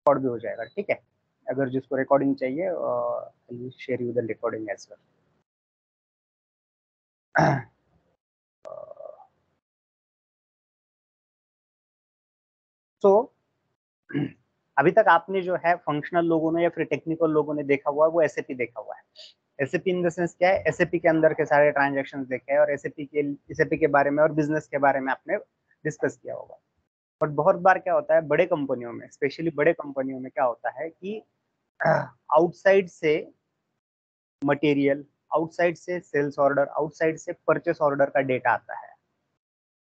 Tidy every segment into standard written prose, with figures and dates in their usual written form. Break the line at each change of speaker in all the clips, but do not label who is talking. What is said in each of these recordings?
Record भी हो जाएगा, ठीक है। अगर जिसको रिकॉर्डिंग चाहिए share you the recording as well. तो अभी तक आपने जो है फंक्शनल लोगों ने या फिर टेक्निकल लोगों ने देखा हुआ है वो एसएपी देखा हुआ है। एसएपी इन द सेंस क्या है, एसएपी के अंदर के सारे ट्रांजैक्शंस देखे हैं और एसएपी के बारे में और बिजनेस के बारे में आपने डिस्कस किया होगा। बट बहुत बार क्या होता है बड़े कंपनियों में, स्पेशली बड़े कंपनियों में क्या होता है कि आउटसाइड से मटेरियल, आउटसाइड से सेल्स ऑर्डर, आउटसाइड से परचेस ऑर्डर का डेटा आता है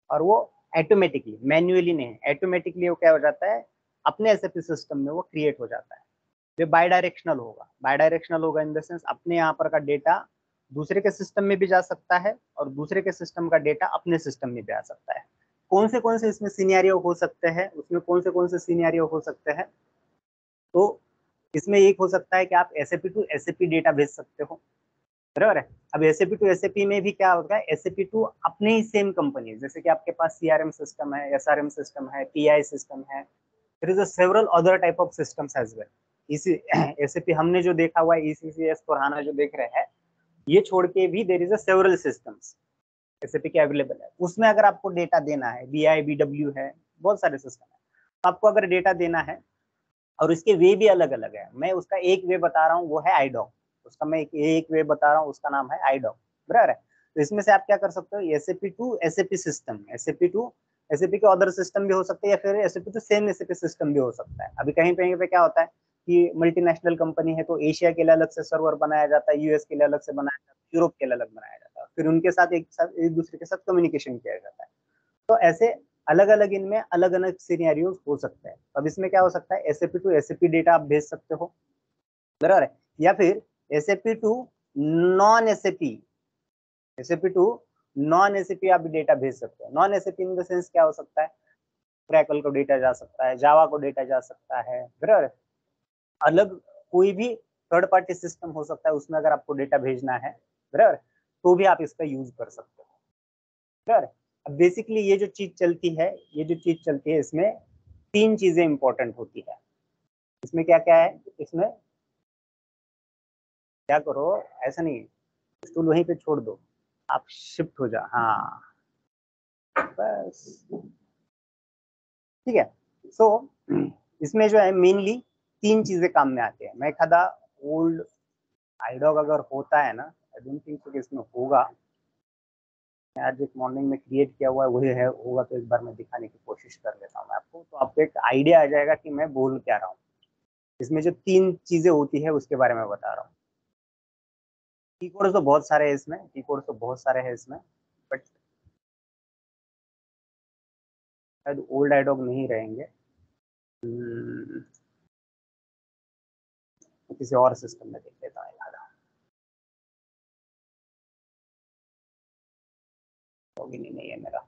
और वो ऑटोमेटिकली, मैन्युअली नहीं, ऑटोमेटिकली वो क्या हो जाता है अपने एसएपी सिस्टम में वो क्रिएट हो जाता है। ये बाई डायरेक्शनल होगा, बाई डायरेक्शनल होगा इन द सेंस अपने यहाँ पर का डेटा दूसरे के सिस्टम में भी जा सकता है और दूसरे के सिस्टम का डेटा अपने सिस्टम में भी आ सकता है। कौन से इसमें सिनेरियो हो सकते हैं, उसमें कौन से सिनेरियो हो सकते हैं, तो इसमें एक हो सकता है कि आप एसएपी टू एसएपी डेटा भेज सकते हो, बराबर है। अब एसएपी टू एसएपी में भी क्या होता है, एसएपी टू अपने ही सेम कंपनी, जैसे कि आपके पास सीआरएम सिस्टम है, एसआरएम सिस्टम है, पीआई सिस्टम है, there is a several other type of systems as well. इसी एसएपी हमने जो देखा हुआ है ईसीसीएस फॉर जो देख रहे हैं, ये छोड़ के भी there is a several systems SAP के अवेलेबल है। उसमें अगर आपको डेटा देना है, बीआई बीडब्ल्यू है, बहुत सारे सिस्टम है, आपको अगर डेटा देना है और इसके वे भी अलग अलग है, मैं उसका एक वे बता रहा हूँ वो है आईडॉक, उसका मैं एक वे बता रहा हूँ उसका नाम है आईडॉक, बराबर है। तो इसमें से आप क्या कर सकते हो, SAP to SAP system, SAP to SAP के अदर सिस्टम भी हो सकते हैं या फिर SAP to same SAP system भी हो सकता है। अभी कहीं पे क्या होता है कि मल्टीनेशनल कंपनी है तो एशिया के लिए अलग से सर्वर बनाया जाता है, यूएस के लिए अलग से बनाया जाता है, यूरोप के लिए अलग बनाया जाता है, फिर उनके साथ एक दूसरे के साथ कम्युनिकेशन किया जाता है। तो ऐसे अलग अलग इनमें अलग अलग सिनेरियोस हो सकते हैं। अब इसमें क्या हो सकता है, एसएपी टू एसएपी डेटा आप भेज सकते हो, बराबर है, या फिर SAP to non SAP, SAP to non SAP आप डेटा भेज सकते हो। Non SAP in the sense क्या हो सकता है, क्रैकल को डेटा जा सकता है, जावा को डेटा जा सकता है, बराबर। अलग कोई भी थर्ड पार्टी सिस्टम हो सकता है, उसमें अगर आपको डेटा भेजना है, बराबर, तो भी आप इसका यूज कर सकते हो, बराबर। अब बेसिकली ये जो चीज चलती है, ये जो चीज चलती है इसमें तीन चीजें इंपॉर्टेंट होती है। इसमें क्या क्या है, इसमें क्या करो, ऐसा नहीं स्टूल वहीं पे छोड़ दो, आप शिफ्ट हो जा, हाँ बस, ठीक है। सो इसमें जो है मेनली तीन चीजें काम में आती है। मैं एखादा ओल्ड आईडॉग अगर होता है ना, आई डोंट थिंक कि इसमें होगा, आज एक मॉर्निंग में क्रिएट किया हुआ है वही है, होगा तो एक बार मैं दिखाने की कोशिश कर लेता हूँ आपको, तो आपको एक आइडिया आ जाएगा कि मैं बोल क्या रहा हूँ। इसमें जो तीन चीजें होती है उसके बारे में बता रहा हूँ। की कोड तो बहुत सारे हैं इसमें, की कोड तो बहुत सारे हैं इसमें, बट शायद ओल्ड आईडॉग नहीं रहेंगे, किसी और सिस्टम में देख लेता हूँ। नहीं है मेरा,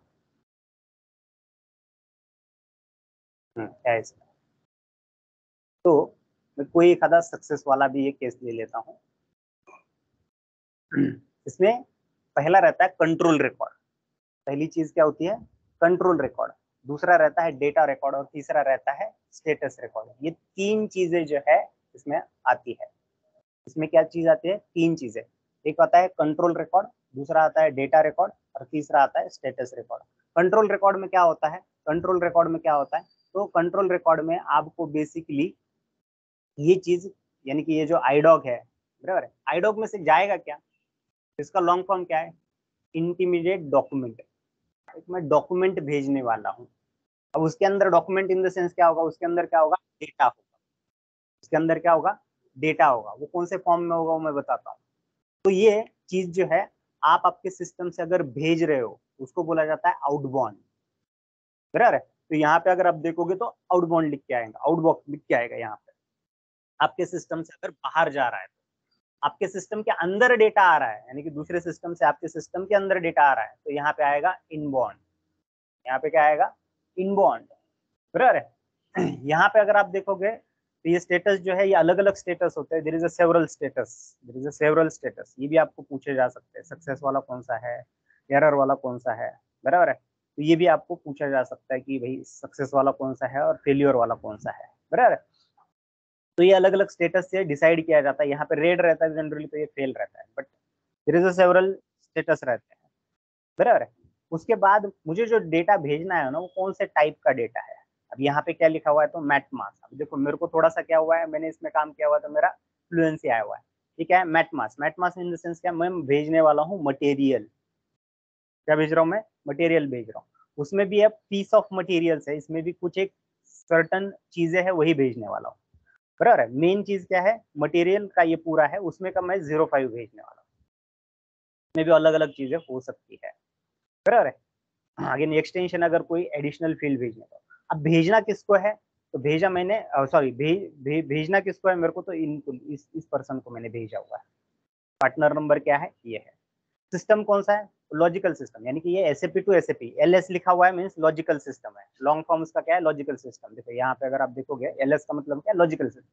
क्या है इसमें, तो मैं कोई एक आधा सक्सेस वाला भी ये केस ले लेता हूँ। इसमें पहला रहता है कंट्रोल रिकॉर्ड, पहली चीज क्या होती है, कंट्रोल रिकॉर्ड, दूसरा रहता है डेटा रिकॉर्ड और तीसरा रहता है स्टेटस रिकॉर्ड। ये तीन चीजें जो है इसमें आती है। इसमें क्या चीज आती है, तीन चीजें, एक आता है कंट्रोल रिकॉर्ड, दूसरा आता है डेटा रिकॉर्ड और तीसरा आता है स्टेटस रिकॉर्ड। कंट्रोल रिकॉर्ड में क्या होता है, कंट्रोल रिकॉर्ड में क्या होता है, तो कंट्रोल रिकॉर्ड में आपको बेसिकली ये चीज, यानी कि ये जो आईडॉग है, बराबर है, आईडॉग में से जाएगा क्या, इसका लॉन्ग फॉर्म क्या है, इंटीमीडिएट डॉक्यूमेंट। एक मैं डॉक्यूमेंट भेजने वाला हूँ। अब उसके अंदर डॉक्यूमेंट इन द सेंस क्या होगा, उसके अंदर क्या होगा, डेटा होगा, उसके अंदर क्या होगा, डेटा होगा। वो कौन से फॉर्म में होगा वो मैं बताता हूँ। तो ये चीज जो है आप आपके सिस्टम से अगर भेज रहे हो उसको बोला जाता है आउटबाउंड, बराबर है। तो यहाँ पे अगर आप देखोगे तो आउटबाउंड लिख के आएगा, आउटबॉक्स लिख के आएगा यहाँ पे। आपके सिस्टम से अगर बाहर जा रहा है, आपके सिस्टम के अंदर डेटा आ रहा है, यानी कि दूसरे सिस्टम से आपके सिस्टम के अंदर डेटा आ रहा है, तो यहाँ पे आएगा इनबाउंड, यहाँ पे क्या आएगा, इनबाउंड, बराबर है। यहाँ पे अगर आप देखोगे तो ये स्टेटस जो है ये अलग अलग स्टेटस होते हैं, there is a several status, there is a several status, ये भी आपको पूछे जा सकते हैं, सक्सेस वाला कौन सा है, एरर वाला कौन सा है, बराबर है। तो ये भी आपको पूछा जा सकता है कि भाई सक्सेस वाला कौन सा है और फेल्योर वाला कौन सा है, बराबर है। तो ये अलग अलग स्टेटस से डिसाइड किया जाता है। यहाँ पे रेड रहता है जनरली, तो ये फेल रहता है, but there is several status रहते हैं, बराबर है। उसके बाद मुझे जो डेटा भेजना है ना, वो कौन से टाइप का डेटा है। अब यहाँ पे क्या लिखा हुआ है, तो मैट मास। अब देखो मेरे को थोड़ा सा क्या हुआ है, मैंने इसमें काम किया हुआ तो मेरा फ्लुएंसी आया हुआ है। ठीक है, MATMAS, MATMAS in the sense क्या, मैं भेजने वाला हूँ मटेरियल। क्या भेज रहा हूँ मैं, मटेरियल भेज रहा हूँ। उसमें भी अब पीस ऑफ मटेरियल्स है, इसमें भी कुछ एक सर्टन चीजें है, वही भेजने वाला हूँ, बराबर है। मेन चीज क्या है, मटेरियल का ये पूरा है, उसमें का मैं 05 भेजने वाला हूँ। इसमें भी अलग अलग चीजें हो सकती है, बराबर है। आगे एक्सटेंशन अगर कोई एडिशनल फील्ड भेजने का, अब भेजना किसको है, तो भेजा मैंने सॉरी भेजना किसको है, मेरे को तो इनको इस पर्सन को मैंने भेजा हुआ है। पार्टनर नंबर क्या है, ये है। सिस्टम कौन सा है, लॉजिकल सिस्टम, यानी कि ये एसएपी टू एसएपी, एलएस लिखा हुआ है, मींस लॉजिकल सिस्टम है। लॉन्ग फॉर्म उसका क्या है, लॉजिकल सिस्टम। देखो यहाँ पे अगर आप देखोगे एलएस का मतलब क्या है, लॉजिकल सिस्टम,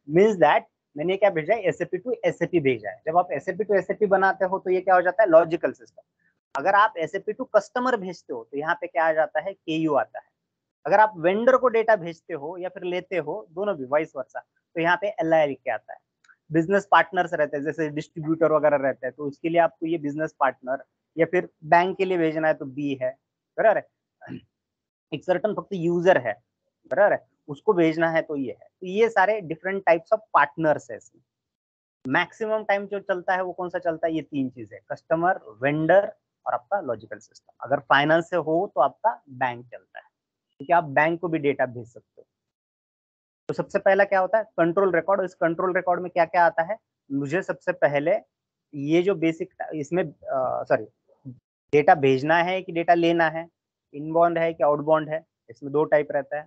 मींस दैट मैंने क्या भेजा है, एसएपी टू एसएपी भेजा है। जब आप एसएपी टू एसएपी बनाते हो तो ये क्या हो जाता है, लॉजिकल सिस्टम। अगर आप एसएपी टू कस्टमर भेजते हो तो यहाँ पे क्या आ जाता है, केयू आता है। अगर आप वेंडर को डेटा भेजते हो या फिर लेते हो, दोनों भी वाइस वर्सा, तो यहाँ पे एल आई लिख के आता है। बिजनेस पार्टनर्स रहते हैं, जैसे डिस्ट्रीब्यूटर वगैरह रहते हैं, तो उसके लिए आपको ये बिजनेस पार्टनर, या फिर बैंक के लिए भेजना है तो बी है, बराबर है। एक सर्टन फक्त यूजर है, बराबर है, उसको भेजना है तो ये है। तो ये सारे डिफरेंट टाइप्स ऑफ पार्टनर्स है इसमें। मैक्सिमम टाइम जो चलता है वो कौन सा चलता है, ये तीन चीजें, कस्टमर, वेंडर और आपका लॉजिकल सिस्टम। अगर फाइनेंस से हो तो आपका बैंक चलता है, क्योंकि आप बैंक को भी डेटा भेज सकते हो। तो सबसे पहला क्या होता है, कंट्रोल रिकॉर्ड। इस कंट्रोल रिकॉर्ड में क्या क्या आता है, मुझे सबसे पहले ये जो बेसिक इसमें सॉरी, डेटा भेजना है कि डेटा लेना है, इनबाउंड है कि आउटबाउंड है, इसमें दो टाइप रहता है।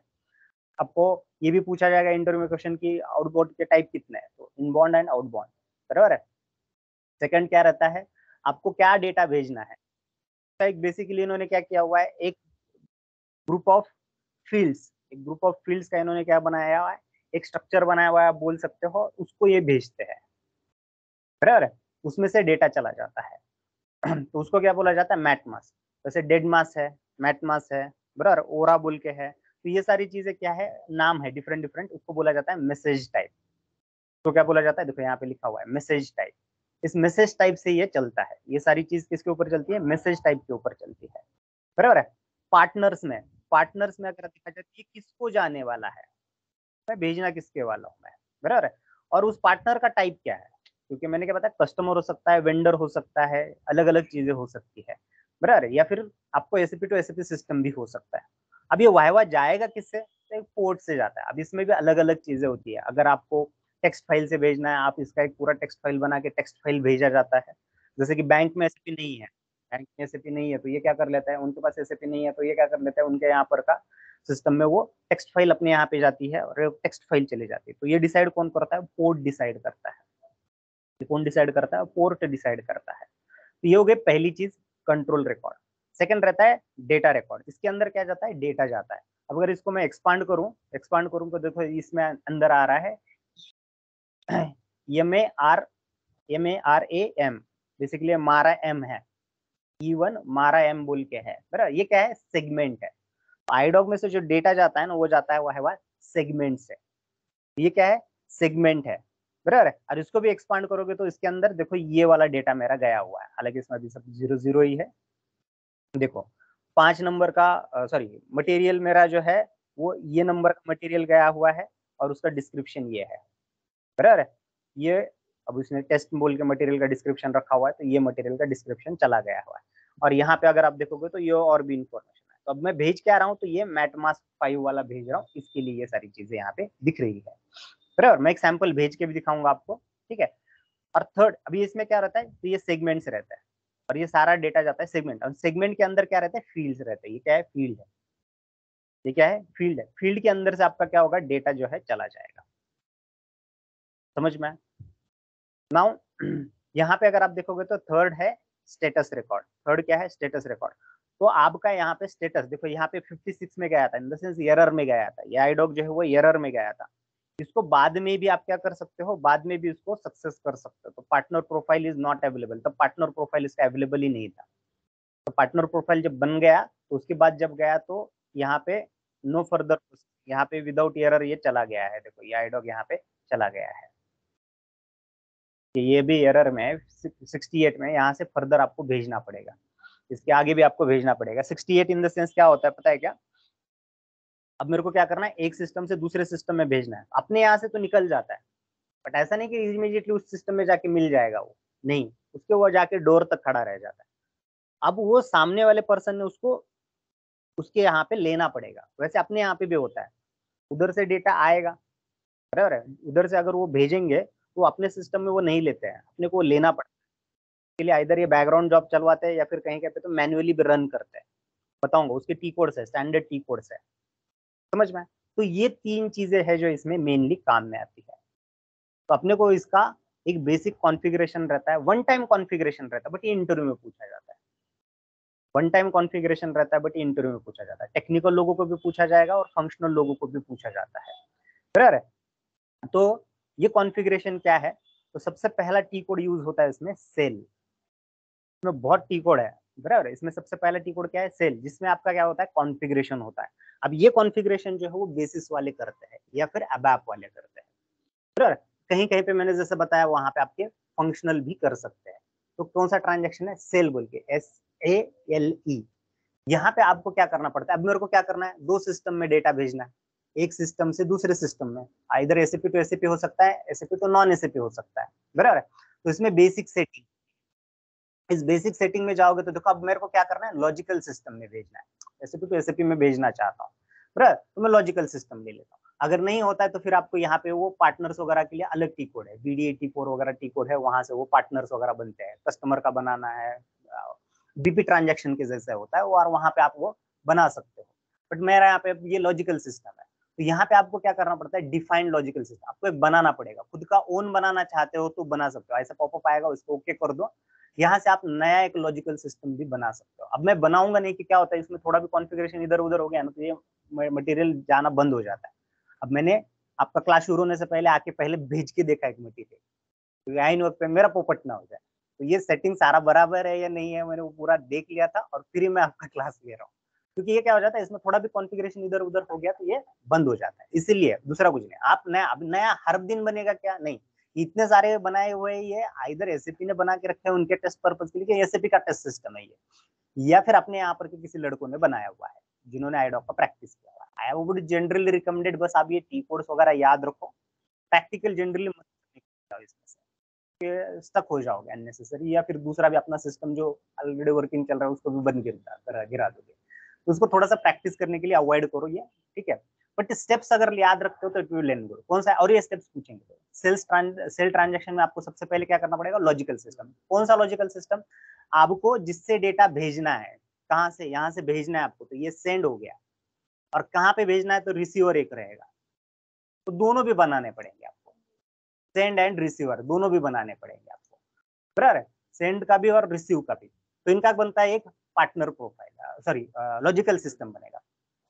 आपको ये भी पूछा जाएगा इंटरव्यू में क्वेश्चन की आउटबाउंड के टाइप कितने हैं, तो इनबाउंड एंड आउटबाउंड, बराबर है। सेकंड क्या रहता है, आपको क्या डेटा भेजना है। एक बेसिकली इन्होंने क्या किया हुआ है, एक ग्रुप ऑफ फील्ड्स, एक ग्रुप ऑफ फील्ड्स का इन्होंने क्या बनाया हुआ है, एक स्ट्रक्चर बनाया हुआ है, आप बोल सकते हो, उसको ये भेजते हैं, बराबर है। उसमें से डेटा चला जाता है। तो उसको क्या बोला जाता है, मैट मास। जैसे डेड मास है, मैट मास है, बराबर, ओरा बोल के है। तो ये सारी चीजें क्या है, नाम है डिफरेंट डिफरेंट, उसको बोला जाता है मैसेज टाइप। तो क्या बोला जाता है, देखो यहाँ पे लिखा हुआ है मैसेज टाइप। इस मैसेज टाइप से ये चलता है, ये सारी चीज किसके ऊपर चलती है, मैसेज टाइप के ऊपर चलती है, बराबर है। पार्टनर्स में अगर देखा जाए ये किसको जाने वाला है, मैं भेजना किसके वाला हूँ मैं, बराबर है। और उस पार्टनर का टाइप क्या है, क्योंकि मैंने क्या बताया, कस्टमर हो सकता है, वेंडर हो सकता है, अलग अलग चीजें हो सकती है, बराबर है। या फिर आपको एसएपी टू एसएपी सिस्टम भी हो सकता है। अब ये वाइवा जाएगा किससे, तो एक पोर्ट से जाता है। अब इसमें भी अलग अलग चीजें होती है। अगर आपको टेक्स्ट फाइल से भेजना है, आप इसका एक पूरा टेक्स्ट फाइल बना के टेक्स्ट फाइल भेजा जाता है। जैसे कि बैंक में एसएपी नहीं है, बैंक में एसएपी नहीं है, तो ये क्या कर लेता है, उनके पास एसएपी नहीं है, तो ये क्या कर लेता है, उनके यहाँ पर का सिस्टम में वो टेक्स्ट फाइल अपने यहाँ पे जाती है और टेक्स्ट फाइल चली जाती है। तो ये डिसाइड कौन करता है, पोर्ट डिसाइड करता है। कौन डिसाइड करता है, पोर्ट डिसाइड करता है। तो ये हो गई पहली चीज, कंट्रोल रिकॉर्ड। सेकंड रहता है डेटा रिकॉर्ड। इसके अंदर क्या जाता है, डेटा जाता है। अब अगर इसको मैं एक्सपांड करूं तो देखो इसमें अंदर आ रहा है MAR, MARAM, बेसिकली मारा एम है, E1 मारा एम बोल के है, बराबर। ये क्या है, सेगमेंट है। आईडॉग में से जो डेटा जाता है ना, वो जाता है वह सेगमेंट से। ये क्या है, सेगमेंट है, बराबर है। और इसको भी एक्सपांड करोगे तो इसके अंदर देखो ये वाला डेटा मेरा गया हुआ है, हालांकि इसमें अभी सब 0 0 ही है। देखो 5 नंबर का सॉरी मटेरियल मेरा जो है, वो ये नंबर का मटेरियल गया हुआ है, और उसका डिस्क्रिप्शन ये है, बराबर है। ये अब उसने टेस्ट बोल के मटेरियल का डिस्क्रिप्शन रखा हुआ है, तो ये मटेरियल का डिस्क्रिप्शन चला गया हुआ है। और यहाँ पे अगर आप देखोगे तो ये और भी इंफॉर्मेशन है। तो अब मैं भेज क्या रहा हूँ, तो ये मैटमास्क 5 वाला भेज रहा हूँ, इसके लिए ये सारी चीजें यहाँ पे दिख रही है, बराबर। मैं एक सैंपल भेज के भी दिखाऊंगा आपको, ठीक है। और थर्ड, अभी इसमें क्या रहता है, तो ये सेगमेंट्स रहता है, और ये सारा डेटा जाता है सेगमेंट। और सेगमेंट के अंदर क्या रहता है, फील्ड्स रहते हैं। ये क्या है, फील्ड है। ये क्या है, फील्ड है। फील्ड के अंदर से आपका क्या होगा, डेटा जो है चला जाएगा। समझ में? नाउ यहाँ पे अगर आप देखोगे तो थर्ड है स्टेटस रिकॉर्ड। थर्ड क्या है, स्टेटस रिकॉर्ड। तो आपका यहाँ पे स्टेटस देखो, यहाँ पे 56 में गया था, इन द सेंस एरर में गया था। ये आईडॉग जो है वो एरर में गया था। इसको बाद में भी आप क्या कर सकते हो, बाद में भी इसको सक्सेस कर सकते हो। तो partner profile is not available, तो पार्टनर प्रोफाइल इसका अवेलेबल ही नहीं था। तो पार्टनर प्रोफाइल जब बन गया तो उसके बाद जब गया तो यहाँ पे नो फर्दर, यहाँ पे विदाउट एरर ये चला गया है। देखो ये आईडॉग यहाँ पे चला गया है कि ये भी एरर में 68 में यहाँ से फर्दर आपको भेजना पड़ेगा, इसके आगे भी आपको भेजना पड़ेगा। 68 इन द सेंस क्या होता है पता है क्या? अब मेरे को क्या करना है, एक सिस्टम से दूसरे सिस्टम में भेजना है। अपने यहाँ से तो निकल जाता है, बट ऐसा नहीं कि इमीडिएटली उस सिस्टम में जाके मिल जाएगा, वो नहीं, उसके वो जाके डोर तक खड़ा रह जाता है। अब वो सामने वाले पर्सन ने उसको उसके यहाँ पे लेना पड़ेगा। वैसे अपने यहाँ पे भी होता है, उधर से डेटा आएगा, बराबर है, उधर से अगर वो भेजेंगे तो अपने सिस्टम में वो नहीं लेते हैं, अपने को लेना पड़ता है। इसके लिए इधर ये बैकग्राउंड जॉब चलवाते हैं या फिर कहीं पे तो मैन्युअली भी रन करते हैं। बताऊंगा, उसके टी कोड्स है, स्टैंडर्ड टी कोड्स है, समझ में? तो ये 3 चीजें है जो इसमें मेनली काम में आती है। तो अपने को इसका एक बेसिक कॉन्फ़िगरेशन रहता है, वन टाइम कॉन्फ़िगरेशन रहता है, बट ये इंटरव्यू में पूछा जाता है। वन टाइम कॉन्फ़िगरेशन रहता है, बट ये इंटरव्यू में पूछा जाता है। टेक्निकल लोगों को भी पूछा जाएगा और फंक्शनल लोगों को भी पूछा जाता है, बराबर है? तो ये कॉन्फ़िगरेशन क्या है? तो सबसे पहला टी कोड यूज होता है इसमें, सेल। इसमें बहुत टी कोड है, बराबर है? इसमें सबसे पहला टी कोड क्या है? सेल, जिसमें आपका क्या होता है, कॉन्फ़िगरेशन होता है। अब ये कॉन्फ़िगरेशन जो है वो बेसिस वाले करते हैं या फिर अबैप वाले करते हैं, बराबर? कहीं कहीं पे मैंने जैसे बताया वहां पे आपके फंक्शनल भी कर सकते हैं। तो कौन सा ट्रांजेक्शन है? सेल बोल के, SALE। यहाँ पे आपको क्या करना पड़ता है? अब मेरे को क्या करना है, 2 सिस्टम में डेटा भेजना है, एक सिस्टम से दूसरे सिस्टम में। इधर एसएपी टू एसएपी हो सकता है, एसएपी टू नॉन एसएपी हो सकता है, बराबर है? तो इसमें बेसिक सेटिंग, इस बेसिक सेटिंग में जाओगे तो देखो अब मेरे को क्या करना है, लॉजिकल सिस्टम में भेजना है। एसएपी टू एसएपी में भेजना चाहता हूँ, बराबर? तो मैं लॉजिकल सिस्टम ले लेता हूँ। अगर नहीं होता है तो फिर आपको यहाँ पे वो पार्टनर्स वगैरह के लिए अलग टी कोड है, BD84 वगैरह टी कोड है, वहां से वो पार्टनर्स वगैरह बनते हैं। कस्टमर का बनाना है, बीपी ट्रांजेक्शन के जैसे होता है वो, और वहां पे आप वो बना सकते हो। बट मेरा यहाँ पे ये लॉजिकल सिस्टम है, तो यहाँ पे आपको क्या करना पड़ता है, डिफाइंड लॉजिकल सिस्टम आपको एक बनाना पड़ेगा। खुद का ओन बनाना चाहते हो तो बना सकते हो, ऐसा पॉपअप आएगा, उसको ओके कर दो, यहाँ से आप नया एक लॉजिकल सिस्टम भी बना सकते हो। अब मैं बनाऊंगा नहीं कि क्या होता है, इसमें थोड़ा भी कॉन्फ़िगरेशन इधर उधर हो गया ना तो ये मटेरियल जाना बंद हो जाता है। अब मैंने आपका क्लास शुरू होने से पहले आके पहले भेज के देखा एक मटेरियल, तो आइन वक्त पे मेरा पोपट ना हो जाए। तो ये सेटिंग सारा बराबर है या नहीं है, मैंने वो पूरा देख लिया था और फिर मैं आपका क्लास ले रहा हूँ। क्योंकि ये क्या हो जाता है, इसमें थोड़ा भी कॉन्फ़िगरेशन इधर उधर हो गया तो ये बंद हो जाता है, इसीलिए, दूसरा कुछ नहीं। आप नया, अब नया हर दिन बनेगा क्या, नहीं, इतने सारे बनाए हुए ये इधर एसएपी ने बना के रखे हैं उनके टेस्ट पर्पज के लिए, एसएपी का टेस्ट सिस्टम है ये, या फिर अपने यहाँ पर के किसी लड़कों ने बनाया हुआ है जिन्होंने आईडॉक का प्रैक्टिस किया हुआ है। आई वुड जनरली रिकमेंडेड, बस आप ये टी कोड्स वगैरह याद रखो, प्रैक्टिकल जनरली मत इसमें से स्टक हो जाओगे अननेसेसरी, या फिर दूसरा भी अपना सिस्टम जो ऑलरेडी वर्किंग चल रहा है उसको भी बंद गिरा दोगे। तो उसको थोड़ा सा प्रैक्टिस करने के लिए अवॉइड करो ये, ठीक है? बट स्टेप्स अगर याद रखते हो तो इट विल लेन गुड। कौन सा, और ये स्टेप्स पूछेंगे तो सेल ट्रांजेक्शन में आपको सबसे पहले क्या करना पड़ेगा, लॉजिकल सिस्टम। कौन सा लॉजिकल सिस्टम? आपको जिससे डेटा भेजना है, कहाँ से, यहाँ से भेजना है आपको, तो ये सेंड हो गया, और कहाँ पे भेजना है तो रिसीवर एक रहेगा, तो दोनों भी बनाने पड़ेंगे आपको, सेंड एंड रिसीवर दोनों भी बनाने पड़ेंगे आपको, बराबर है? सेंड का भी और रिसीव का भी। तो इनका बनता है एक partner profile, sorry logical system बनेगा,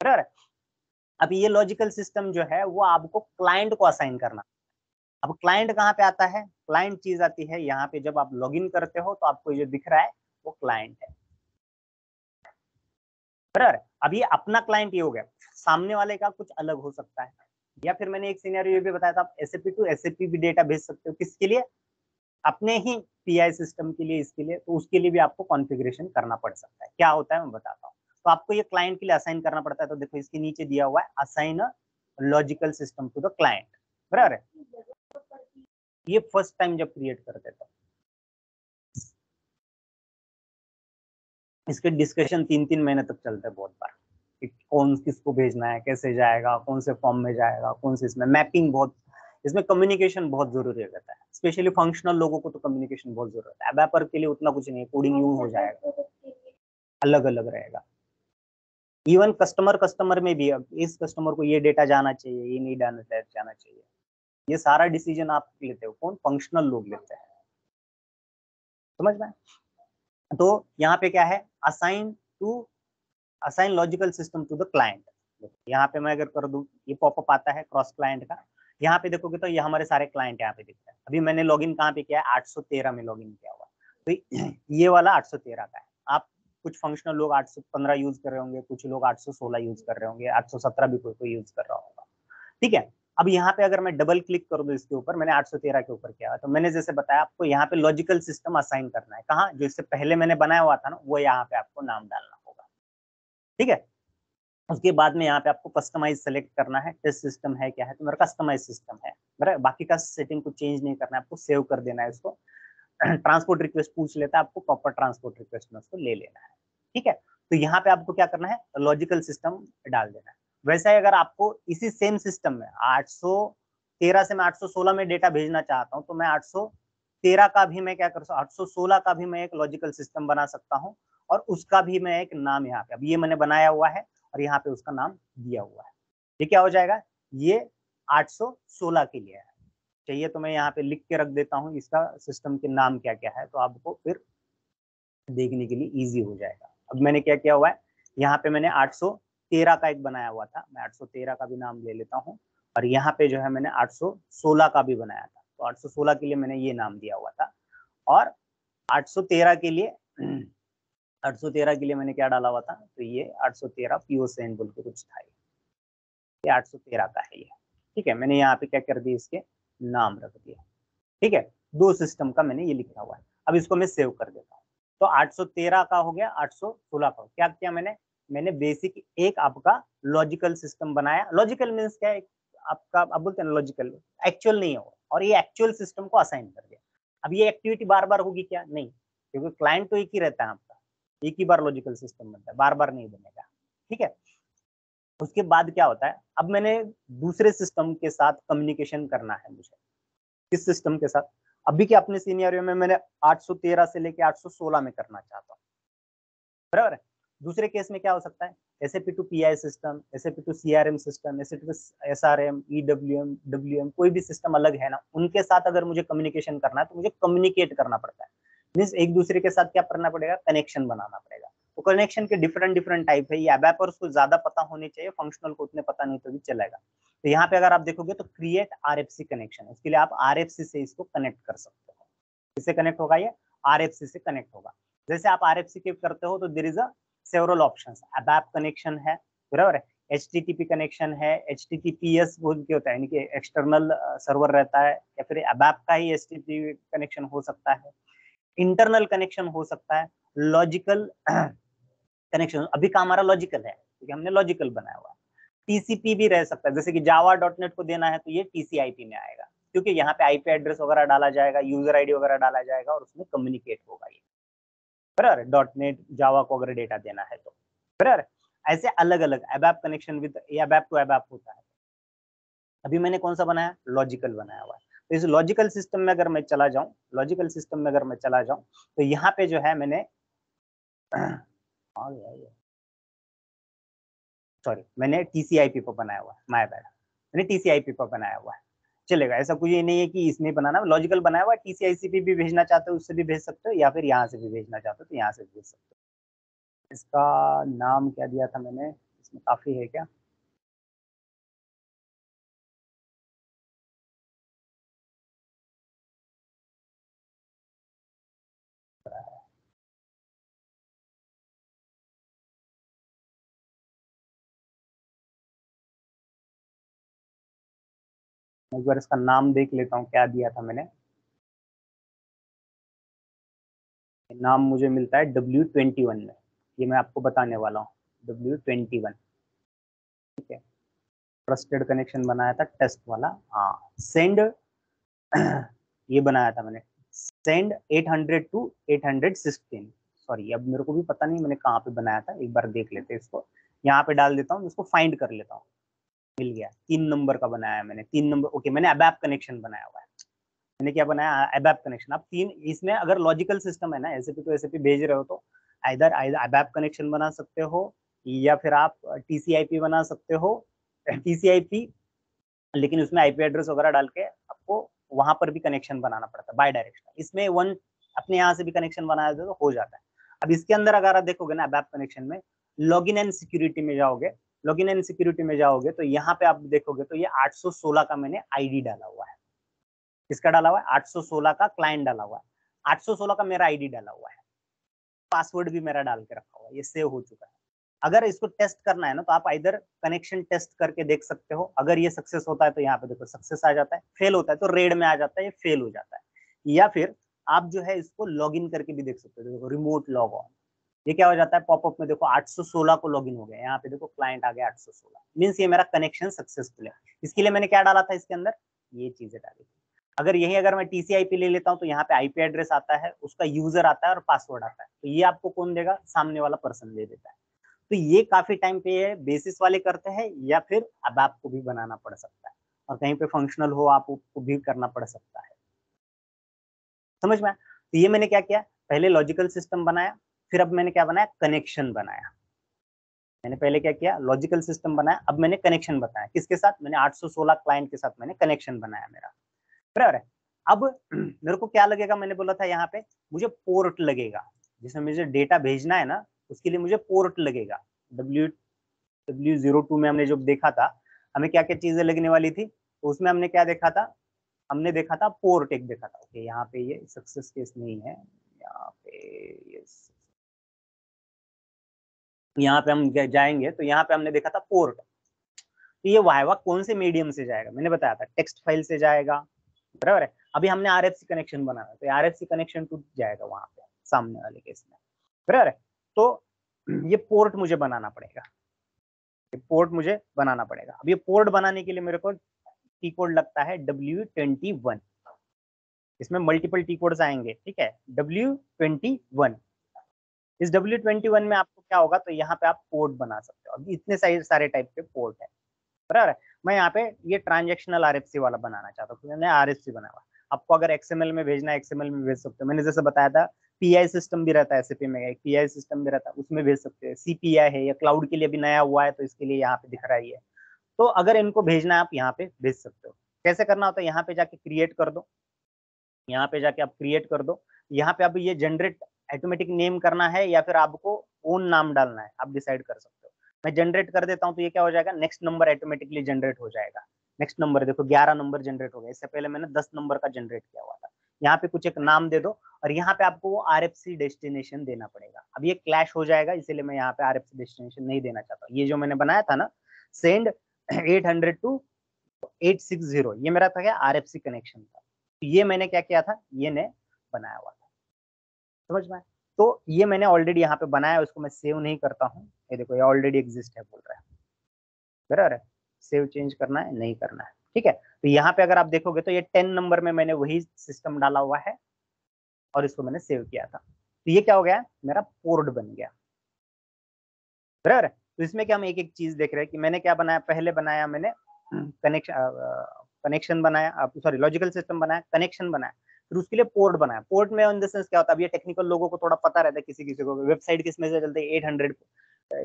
बराबर है? अब ये लॉजिकल सिस्टम जो है वो आपको क्लाइंट को असाइन करना। अब क्लाइंट कहाँ पे आता है, क्लाइंट चीज आती है यहाँ पे, जब आप लॉगिन करते हो तो आपको जो दिख रहा है वो क्लाइंट है, बराबर? अब ये अपना क्लाइंट ये हो गया, सामने वाले का कुछ अलग हो सकता है। या फिर मैंने एक सिनेरियो ये भी बताया था, आप एसएपी टू एसएपी भी डेटा भेज सकते हो, किसके लिए, अपने ही पीआई सिस्टम के लिए, इसके लिए, तो उसके लिए भी आपको कॉन्फ़िगरेशन करना पड़ सकता है। क्या होता है मैं बताता हूँ। तो आपको ये क्लाइंट के लिए असाइन करना पड़ता है, तो देखो इसके नीचे दिया हुआ है, assign a logical system to the client, बराबर है? ये फर्स्ट टाइम जब क्रिएट करते तो इसके डिस्कशन 3-3 महीने तक चलते हैं बहुत बार, कि कौन किसको भेजना है, कैसे जाएगा, कौन से फॉर्म में जाएगा, कौन से इसमें मैपिंग, बहुत इसमें कम्युनिकेशन बहुत जरूरी रहता है, स्पेशली फंक्शनल लोगों को तो कम्युनिकेशन बहुत जरूरत है। एबैपर के लिए उतना कुछ नहीं है, कोडिंग यूं हो जाएगा, अलग अलग रहेगा। इवन कस्टमर में भी, अब इस कस्टमर को ये डेटा जाना चाहिए, ये नहीं जाना चाहिए, ये सारा डिसीजन आप लेते हो, कौन, फंक्शनल लोग लेते हैं, समझ में? तो यहाँ पे क्या है, assign logical system to the client. यहाँ पे मैं अगर कर दूं, ये पॉपअप आता है क्रॉस क्लाइंट का, यहाँ पे देखोगे तो ये हमारे सारे क्लाइंट यहाँ पे दिख रहे हैं। अभी मैंने लॉगिन कहाँ पे किया है, 813 में लॉगिन किया हुआ, तो ये वाला 813 का है। आप कुछ फंक्शनल लोग 815 यूज कर रहे होंगे, कुछ लोग 816 यूज कर रहे होंगे, 817 भी कोई यूज कर रहा होगा, ठीक है? अब यहाँ पे अगर मैं डबल क्लिक कर दूं इसके ऊपर, मैंने 813 के ऊपर किया, तो मैंने जैसे बताया आपको यहाँ पे लॉजिकल सिस्टम असाइन करना है। कहाँ? जो इससे पहले मैंने बनाया हुआ था ना, वो यहाँ पे आपको नाम डालना होगा। ठीक है, उसके बाद में यहाँ पे आपको कस्टमाइज सेलेक्ट करना है। टेस्ट सिस्टम है क्या है, तो मेरा कस्टमाइज सिस्टम है, बराबर। बाकी का सेटिंग को चेंज नहीं करना है, आपको सेव कर देना है इसको। ट्रांसपोर्ट रिक्वेस्ट पूछ लेता है, आपको प्रॉपर ट्रांसपोर्ट रिक्वेस्ट में उसको ले लेना है। ठीक है, तो यहाँ पे आपको क्या करना है, लॉजिकल सिस्टम डाल देना है। वैसा ही अगर आपको इसी सेम सिस्टम में 813 से मैं 816 में डेटा भेजना चाहता हूँ, तो मैं 813 का भी मैं क्या कर सकता हूँ, 816 का भी मैं एक लॉजिकल सिस्टम बना सकता हूँ, और उसका भी मैं एक नाम यहाँ पे, अब ये मैंने बनाया हुआ है और यहाँ पे उसका नाम दिया हुआ है। ये क्या हो जाएगा, ये 816 के लिए है। चाहिए तो मैं यहाँ पे लिख के रख देता हूँ इसका सिस्टम के नाम क्या क्या है, तो आपको फिर देखने के लिए इजी हो जाएगा। अब मैंने क्या किया हुआ है, यहाँ पे मैंने 813 का एक बनाया हुआ था, मैं 813 का भी नाम ले लेता हूँ, और यहाँ पे जो है मैंने 816 का भी बनाया था, तो 816 के लिए मैंने ये नाम दिया हुआ था, और 813 के लिए 813 के लिए मैंने क्या डाला हुआ था, तो ये 813 पीओसेन बोल के कुछ था, ये 813 का है ये। ठीक है, मैंने यहाँ पे क्या कर दिया, इसके नाम रख दिया। ठीक है, दो सिस्टम का मैंने ये लिखा हुआ है। अब इसको मैं सेव कर देता हूँ, तो 813 का हो गया, 816 का। क्या किया मैंने बेसिक एक आपका लॉजिकल सिस्टम बनाया। लॉजिकल मीन्स क्या है, आपका आप बोलते हैं लॉजिकल, एक्चुअल नहीं हो, और ये एक्चुअल सिस्टम को असाइन कर दिया। अब ये एक्टिविटी बार बार होगी क्या? नहीं, क्योंकि क्लाइंट तो एक ही रहता है आपका, एक ही बार लॉजिकल सिस्टम बनता है, बार बार नहीं बनेगा। ठीक है, उसके बाद क्या होता है, अब मैंने दूसरे सिस्टम के साथ कम्युनिकेशन करना है मुझे। किस सिस्टम के साथ? अभी के अपने सिनेरियो में मैंने 813 से लेके 816 में करना चाहता हूँ, बराबर है। दूसरे केस में क्या हो सकता है, SAP टू PI सिस्टम, SAP टू CRM सिस्टम, SAP to SRM, EWM, WM, कोई भी सिस्टम अलग है ना, उनके साथ अगर मुझे कम्युनिकेशन करना है तो मुझे कम्युनिकेट करना पड़ता है। मीन्स एक दूसरे के साथ क्या करना पड़ेगा, कनेक्शन बनाना पड़ेगा। तो कनेक्शन के डिफरेंट डिफरेंट टाइप है, ये अबैपर्स को ज्यादा पता होने चाहिए, फंक्शनल को उतने पता नहीं तो भी चलेगा। तो यहाँ पे अगर आप देखोगे तो क्रिएट RFC कनेक्शन, उसके लिए आप RFC से इसको कनेक्ट कर सकते हो। किससे कनेक्ट होगा ये? RFC से कनेक्ट होगा। जैसे आप RFC के करते हो तो there is a several options, ABAP connection है, बराबर है, HTTP कनेक्शन है, HTTPS बोल के होता है, यानी कि एक्सटर्नल सर्वर रहता है, या फिर अबैप का ही HTTP कनेक्शन हो सकता है, इंटरनल कनेक्शन हो सकता है, लॉजिकल कनेक्शन। अभी का हमारा लॉजिकल है क्योंकि हमने लॉजिकल बनाया हुआ है। TCP भी रह सकता है, जैसे कि java.net को देना है तो ये TCP में आएगा, क्योंकि यहाँ पे IP एड्रेस वगैरह डाला जाएगा, यूजर आईडी वगैरह डाला जाएगा, और उसमें कम्युनिकेट होगा ये, बराबर। .NET जावा को अगर डेटा देना है तो, बराबर। ऐसे अलग अलग ABAP connection with ABAP to ABAP होता है। अभी मैंने कौन सा बनाया, लॉजिकल बनाया हुआ है। तो इस लॉजिकल सिस्टम में अगर मैं चला जाऊं, लॉजिकल सिस्टम में अगर मैं चला जाऊं, तो यहाँ पे जो है मैंने सॉरी, मैंने TCP पर बनाया हुआ है, माय बैड, मैंने TCP पर बनाया हुआ है। चलेगा, ऐसा कुछ ये नहीं है कि इसमें बनाना, लॉजिकल बनाया हुआ है। TCP भी भेजना चाहते हो उससे भी भेज सकते हो, या फिर यहाँ से भी भेजना चाहते हो तो यहाँ से भी भेज सकते हो। इसका नाम क्या दिया था मैंने, इसमें काफी है क्या, एक बार इसका नाम देख लेता हूँ क्या दिया था मैंने। नाम मुझे मिलता है W21 में, ये मैं आपको बताने वाला हूँ, W21। ठीक है, ट्रस्टेड कनेक्शन बनाया था टेस्ट वाला, हाँ। सेंड ये बनाया था मैंने, सेंड 800 टू 816। सॉरी, अब मेरे को भी पता नहीं मैंने कहाँ पे बनाया था, एक बार देख लेते हैं इसको। यहाँ पे डाल देता हूँ, इसको फाइंड कर लेता हूँ। मिल गया, 3 नंबर का बनाया है मैंने, 3 नंबर। ओके, मैंने अबैप कनेक्शन बनाया हुआ है। मैंने क्या बनाया, अबैप कनेक्शन। अब तीन, इसमें अगर लॉजिकल सिस्टम है ना, एसएपी टू एसएपी भेज रहे हो तो इधर अबैप कनेक्शन बना सकते हो, या फिर आप TCP बना सकते हो, TCP, लेकिन उसमें IP एड्रेस वगैरह डाल के आपको वहां पर भी कनेक्शन बनाना पड़ता है बाय डायरेक्शन। इसमें वन अपने यहाँ से भी कनेक्शन बनाया जाए तो हो जाता है। अब इसके अंदर अगर आप देखोगे ना, अबैप कनेक्शन में लॉगिन एंड सिक्योरिटी में जाओगे, लॉगिन एंड सिक्योरिटी में जाओगे तो यहाँ पे आप देखोगे तो ये 816 का मैंने ID डाला हुआ है। किसका डाला हुआ है? 816 का क्लाइंट डाला हुआ है, 816 का मेरा ID डाला हुआ है, पासवर्ड भी मेरा डाल के रखा हुआ है, ये सेव हो चुका है। अगर इसको टेस्ट करना है ना तो आप इधर कनेक्शन टेस्ट करके देख सकते हो। अगर ये सक्सेस होता है तो यहाँ पे देखो सक्सेस आ जाता है, फेल होता है तो रेड में आ जाता है, ये फेल हो जाता है। या फिर आप जो है इसको लॉग इन करके भी देख सकते हो, देखो रिमोट लॉग ऑन, ये क्या हो जाता है पॉपअप में, देखो 816 को लॉगिन हो गया, यहाँ पे देखो क्लाइंट आ गया 816, मीन्स ये मेरा कनेक्शन सक्सेसफुल है। इसके लिए मैंने क्या डाला था इसके अंदर, ये चीजें डाली थी। अगर यही अगर मैं TCP ले लेता हूँ तो यहाँ पे IP एड्रेस आता है, उसका यूजर आता है और पासवर्ड आता है, तो ये आपको कौन देगा, सामने वाला पर्सन दे देता है। तो ये काफी टाइम पे ये बेसिस वाले करते हैं, या फिर अब आपको भी बनाना पड़ सकता है, और कहीं पे फंक्शनल हो आपको भी करना पड़ सकता है। समझ में? तो ये मैंने क्या किया, पहले लॉजिकल सिस्टम बनाया, फिर अब मैंने क्या बनाया, कनेक्शन बनाया। मैंने पहले क्या किया, लॉजिकल सिस्टम बनाया, अब मैंने कनेक्शन बताया, किसके साथ, मैंने 816 क्लाइंट के साथ मैंने कनेक्शन बनाया मेरा, बराबर है। अब मेरे को क्या लगेगा, मैंने बोला था यहाँ पे मुझे पोर्ट लगेगा, जिसमें मुझे डेटा भेजना है ना, उसके लिए मुझे पोर्ट लगेगा। W02 में हमने जो देखा था, हमें क्या क्या चीजें लगने वाली थी, तो उसमें हमने क्या देखा था, हमने देखा था पोर्ट एक देखा था। ओके, यहाँ पे ये सक्सेस केस नहीं है, यहाँ पे यहाँ पे हम जाएंगे तो यहाँ पे हमने देखा था पोर्ट। तो ये वाइवा कौन से मीडियम से जाएगा, मैंने बताया था टेक्स्ट फाइल से जाएगा, बराबर है। अभी हमने RFC कनेक्शन बनाया तो RFC कनेक्शन टूट जाएगा वहां पे सामने वाले केस में, बराबर है। तो ये पोर्ट मुझे बनाना पड़ेगा, ये पोर्ट मुझे बनाना पड़ेगा। अब ये पोर्ट बनाने के लिए मेरे को टी कोड लगता है W21, इसमें मल्टीपल टी कोड्स आएंगे, ठीक है, W21। इस W21 में आपको क्या होगा, तो यहाँ पे आप पोर्ट बना सकते हो। अभी इतने सारे टाइप के पोर्ट है, बराबर है। मैं यहाँ पे ये ट्रांजेक्शनल RFC वाला बनाना चाहता हूँ, मैंने RFC बना हुआ। आपको अगर XML में भेजना है XML में भेज सकते हो, मैंने जैसे बताया था PI सिस्टम भी रहता है, SAP में एक PI सिस्टम भी रहता है, उसमें भेज सकते हैं। CPI है, या क्लाउड के लिए भी नया हुआ है तो इसके लिए यहाँ पे दिख रहा है। तो अगर इनको भेजना है आप यहाँ पे भेज सकते हो। कैसे करना होता है, यहाँ पे जाके क्रिएट कर दो, यहाँ पे जाके आप क्रिएट कर दो। यहाँ पे अब ये जनरेट ऑटोमेटिक नेम करना है या फिर आपको ओन नाम डालना है, आप डिसाइड कर सकते हो। मैं जनरेट कर देता हूँ तो ये क्या हो जाएगा, नेक्स्ट नंबर ऑटोमेटिकली जनरेट हो जाएगा। नेक्स्ट नंबर देखो 11 नंबर जनरेट हो गया, इससे पहले मैंने 10 नंबर का जनरेट किया हुआ था। यहाँ पे कुछ एक नाम दे दो, और यहाँ पे आपको वो RFC डेस्टिनेशन देना पड़ेगा। अब ये क्लैश हो जाएगा, इसीलिए मैं यहाँ पे RFC डेस्टिनेशन नहीं देना चाहता। ये जो मैंने बनाया था ना, सेंड 800 to 860, ये मेरा था क्या, RFC कनेक्शन था। ये मैंने क्या किया था, ये ने बनाया हुआ था, समझ में? तो ये मैंने ऑलरेडी यहाँ पे बनाया, उसको मैं सेव नहीं करता हूँ। ये देखो ये ऑलरेडी एग्जिस्ट है बोल रहा है, बराबर है। सेव चेंज करना है, नहीं करना है, ठीक है। तो यहाँ पे अगर आप देखोगे तो ये 10 नंबर में मैंने वही सिस्टम डाला हुआ है और इसको मैंने सेव किया था। तो ये क्या हो गया, मेरा पोर्ट बन गया, बराबर है। तो इसमें क्या हम एक एक चीज देख रहे हैं कि मैंने क्या बनाया, पहले बनाया मैंने कनेक्शन बनाया, सॉरी लॉजिकल सिस्टम बनाया, कनेक्शन बनाया, फिर उसके लिए पोर्ट बनाया। पोर्ट में इन द सेंस क्या होता है, अब ये टेक्निकल लोगों को थोड़ा पता रहता है, किसी किसी को वेबसाइट किस में से चलती है,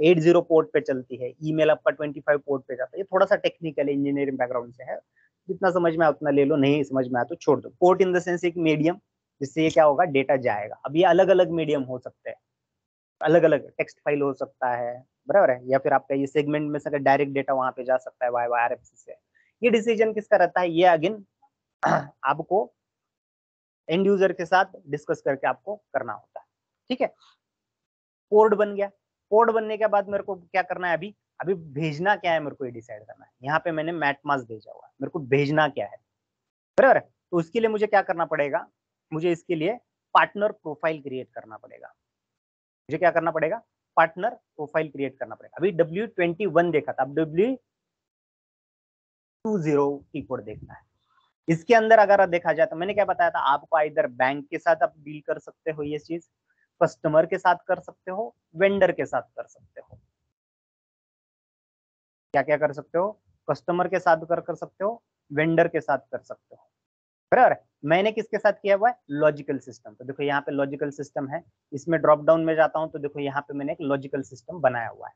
80 पोर्ट पे चलती है, ईमेल आपका 25 पोर्ट पे जाता है। ये थोड़ा सा टेक्निकल इंजीनियरिंग बैकग्राउंड से है, जितना समझ में आया उतना ले लो, नहीं समझ में आया तो छोड़ दो। पोर्ट इन द सेंस एक मीडियम, जिससे ये क्या होगा, डेटा जाएगा। अब ये अलग अलग मीडियम हो सकते हैं, अलग अलग टेक्स्ट फाइल हो सकता है, बराबर है, या फिर आपका ये सेगमेंट में से डायरेक्ट डेटा वहां पे जा सकता है वाई RFC से। ये डिसीजन किसका रहता है, ये अगेन आपको एंड यूजर के साथ डिस्कस करके आपको करना होता है, ठीक है। पोर्ट बन गया, पोर्ट बनने के बाद मेरे को क्या करना है, अभी अभी भेजना क्या है मेरे को ये डिसाइड करना है। यहाँ पे मैंने मैटमास भेजा हुआ है, मेरे को भेजना क्या है, बराबर है। तो उसके लिए मुझे क्या करना पड़ेगा, मुझे इसके लिए पार्टनर प्रोफाइल क्रिएट करना पड़ेगा। मुझे क्या करना पड़ेगा, पार्टनर प्रोफाइल क्रिएट करना पड़ेगा। अभी W21 देखा था, अब W20 की कोड देखना है। इसके अंदर अगर देखा जाए तो मैंने क्या बताया था आपको, इधर बैंक के साथ आप डील कर सकते हो, ये चीज कस्टमर के साथ कर सकते हो, वेंडर के साथ कर सकते हो। क्या क्या कर सकते हो, कस्टमर के साथ कर सकते हो, वेंडर के साथ कर सकते हो, बराबर। मैंने किसके साथ किया हुआ है, लॉजिकल सिस्टम। तो देखो यहाँ पे लॉजिकल सिस्टम है, इसमें ड्रॉप डाउन में जाता हूँ तो देखो यहाँ पे मैंने एक लॉजिकल सिस्टम बनाया हुआ है।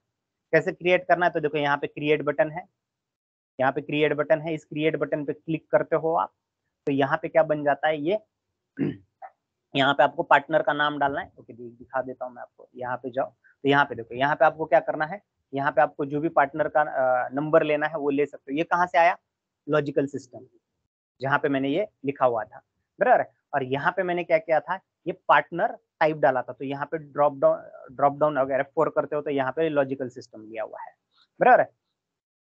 कैसे क्रिएट करना है, तो देखो यहाँ पे क्रिएट बटन है, यहाँ पे क्रिएट बटन है, इस क्रिएट बटन पे क्लिक करते हो आप, तो यहाँ पे क्या बन जाता है, ये यहाँ पे आपको पार्टनर का नाम डालना है। ओके, दिखा देता हूँ मैं आपको, यहाँ पे जाओ तो यहाँ पे देखो, यहाँ पे आपको क्या करना है, यहाँ पे आपको जो भी पार्टनर का नंबर लेना है वो ले सकते हो। ये कहाँ से आया, लॉजिकल सिस्टम, जहाँ पे मैंने ये लिखा हुआ था, बराबर। और यहाँ पे मैंने क्या किया था, ये पार्टनर टाइप डाला था, तो यहाँ पे ड्रॉप डाउन अगर F4 करते हो तो यहाँ पे लॉजिकल सिस्टम लिया हुआ है, बराबर है।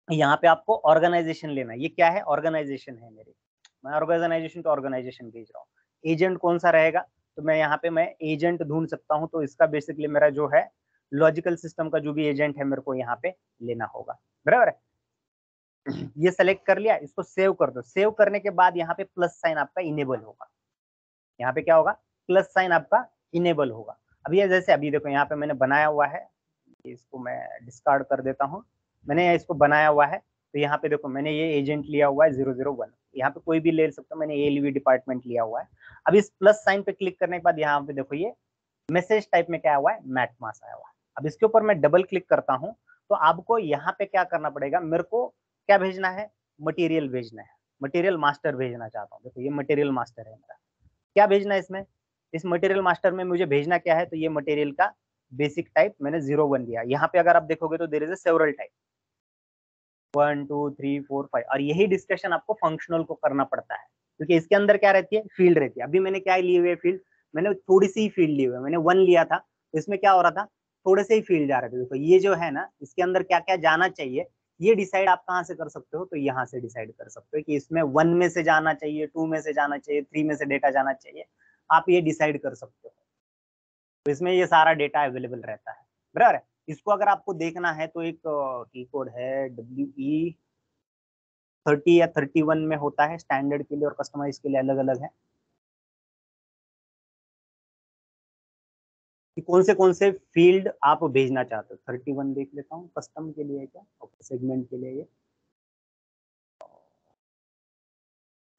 यहाँ पे आपको ऑर्गेनाइजेशन लेना है, ये क्या है, ऑर्गेनाइजेशन है मेरी, मैं ऑर्गेनाइजेशन तो ऑर्गेनाइजेशन भेज रहा हूँ। एजेंट कौन सा रहेगा, तो मैं यहाँ पे मैं एजेंट ढूंढ सकता हूँ, तो इसका बेसिकली मेरा जो है लॉजिकल सिस्टम का जो भी एजेंट है मेरे को यहाँ पे लेना होगा, बराबर है। ये सेलेक्ट कर लिया, इसको सेव कर दो। सेव करने के बाद यहाँ पे प्लस साइन आपका इनेबल होगा, यहाँ पे क्या होगा, प्लस साइन आपका इनेबल होगा। अभी ये जैसे अभी देखो यहाँ पे मैंने बनाया हुआ है, इसको मैं डिस्कार्ड कर देता हूँ, मैंने इसको बनाया हुआ है, तो यहाँ पे देखो मैंने ये एजेंट लिया हुआ है 001, यहाँ पे कोई भी ले सकता हूँ, मैंने एलवी डिपार्टमेंट लिया हुआ है। अब इस प्लस साइन पे क्लिक करने के बाद यहाँ पे देखो ये मैसेज टाइप में क्या हुआ है, मैट मास आया हुआ है। अब इसके ऊपर मैं डबल क्लिक करता हूँ, तो आपको यहाँ पे क्या करना पड़ेगा, मेरे को क्या भेजना है, मटेरियल भेजना है, मटेरियल मास्टर भेजना चाहता हूँ। देखो ये मटेरियल मास्टर है मेरा, क्या भेजना है इसमें, इस मटेरियल मास्टर में मुझे भेजना क्या है, तो ये मटेरियल का बेसिक टाइप मैंने 01 दिया। यहाँ पे अगर आप देखोगे तो there is a several type 1 2 3 4 5, और यही डिस्कशन आपको फंक्शनल को करना पड़ता है, क्योंकि इसके अंदर क्या रहती है, फील्ड रहती है। अभी मैंने क्या लिए हुए फील्ड, मैंने थोड़ी सी ही फील्ड ली हुई है, मैंने 1 लिया था, तो इसमें क्या हो रहा था, थोड़े से ही फील्ड जा रहे थे। देखो ये जो है ना, इसके अंदर क्या क्या जाना चाहिए, ये डिसाइड आप कहाँ से कर सकते हो, तो यहाँ से डिसाइड कर सकते हो कि इसमें 1 में से जाना चाहिए, 2 में से जाना चाहिए, 3 में से डेटा जाना चाहिए, आप ये डिसाइड कर सकते हो। तो इसमें ये सारा डेटा अवेलेबल रहता है, बराबर। इसको अगर आपको देखना है तो एक की कोड है WE30 या 31 में होता है, स्टैंडर्ड के लिए और कस्टमाइज के लिए अलग अलग है, कि कौन से फील्ड आप भेजना चाहते हो। 31 देख लेता हूँ, कस्टम के लिए क्या, ओके, सेगमेंट के लिए ये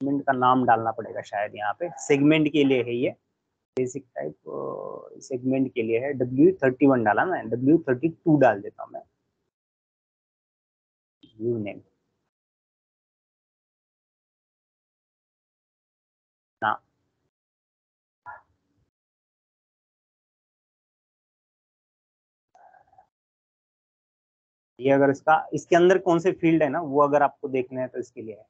सेगमेंट का नाम डालना पड़ेगा शायद, यहाँ पे सेगमेंट के लिए है ये बेसिक टाइप, सेगमेंट के लिए है। W31 डाला, मैं W32 डाल देता हूँ मैं, व्यू नेम ना, ये अगर इसके अंदर कौन से फील्ड है ना, वो अगर आपको देखना है तो इसके लिए है।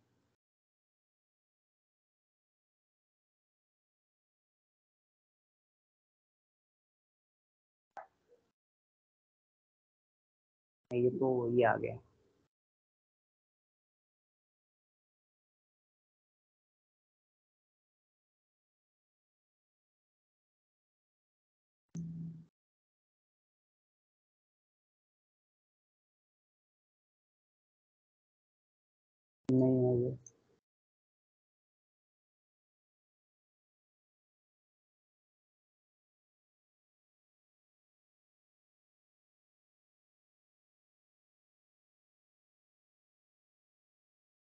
ये तो ये आ गया, नहीं है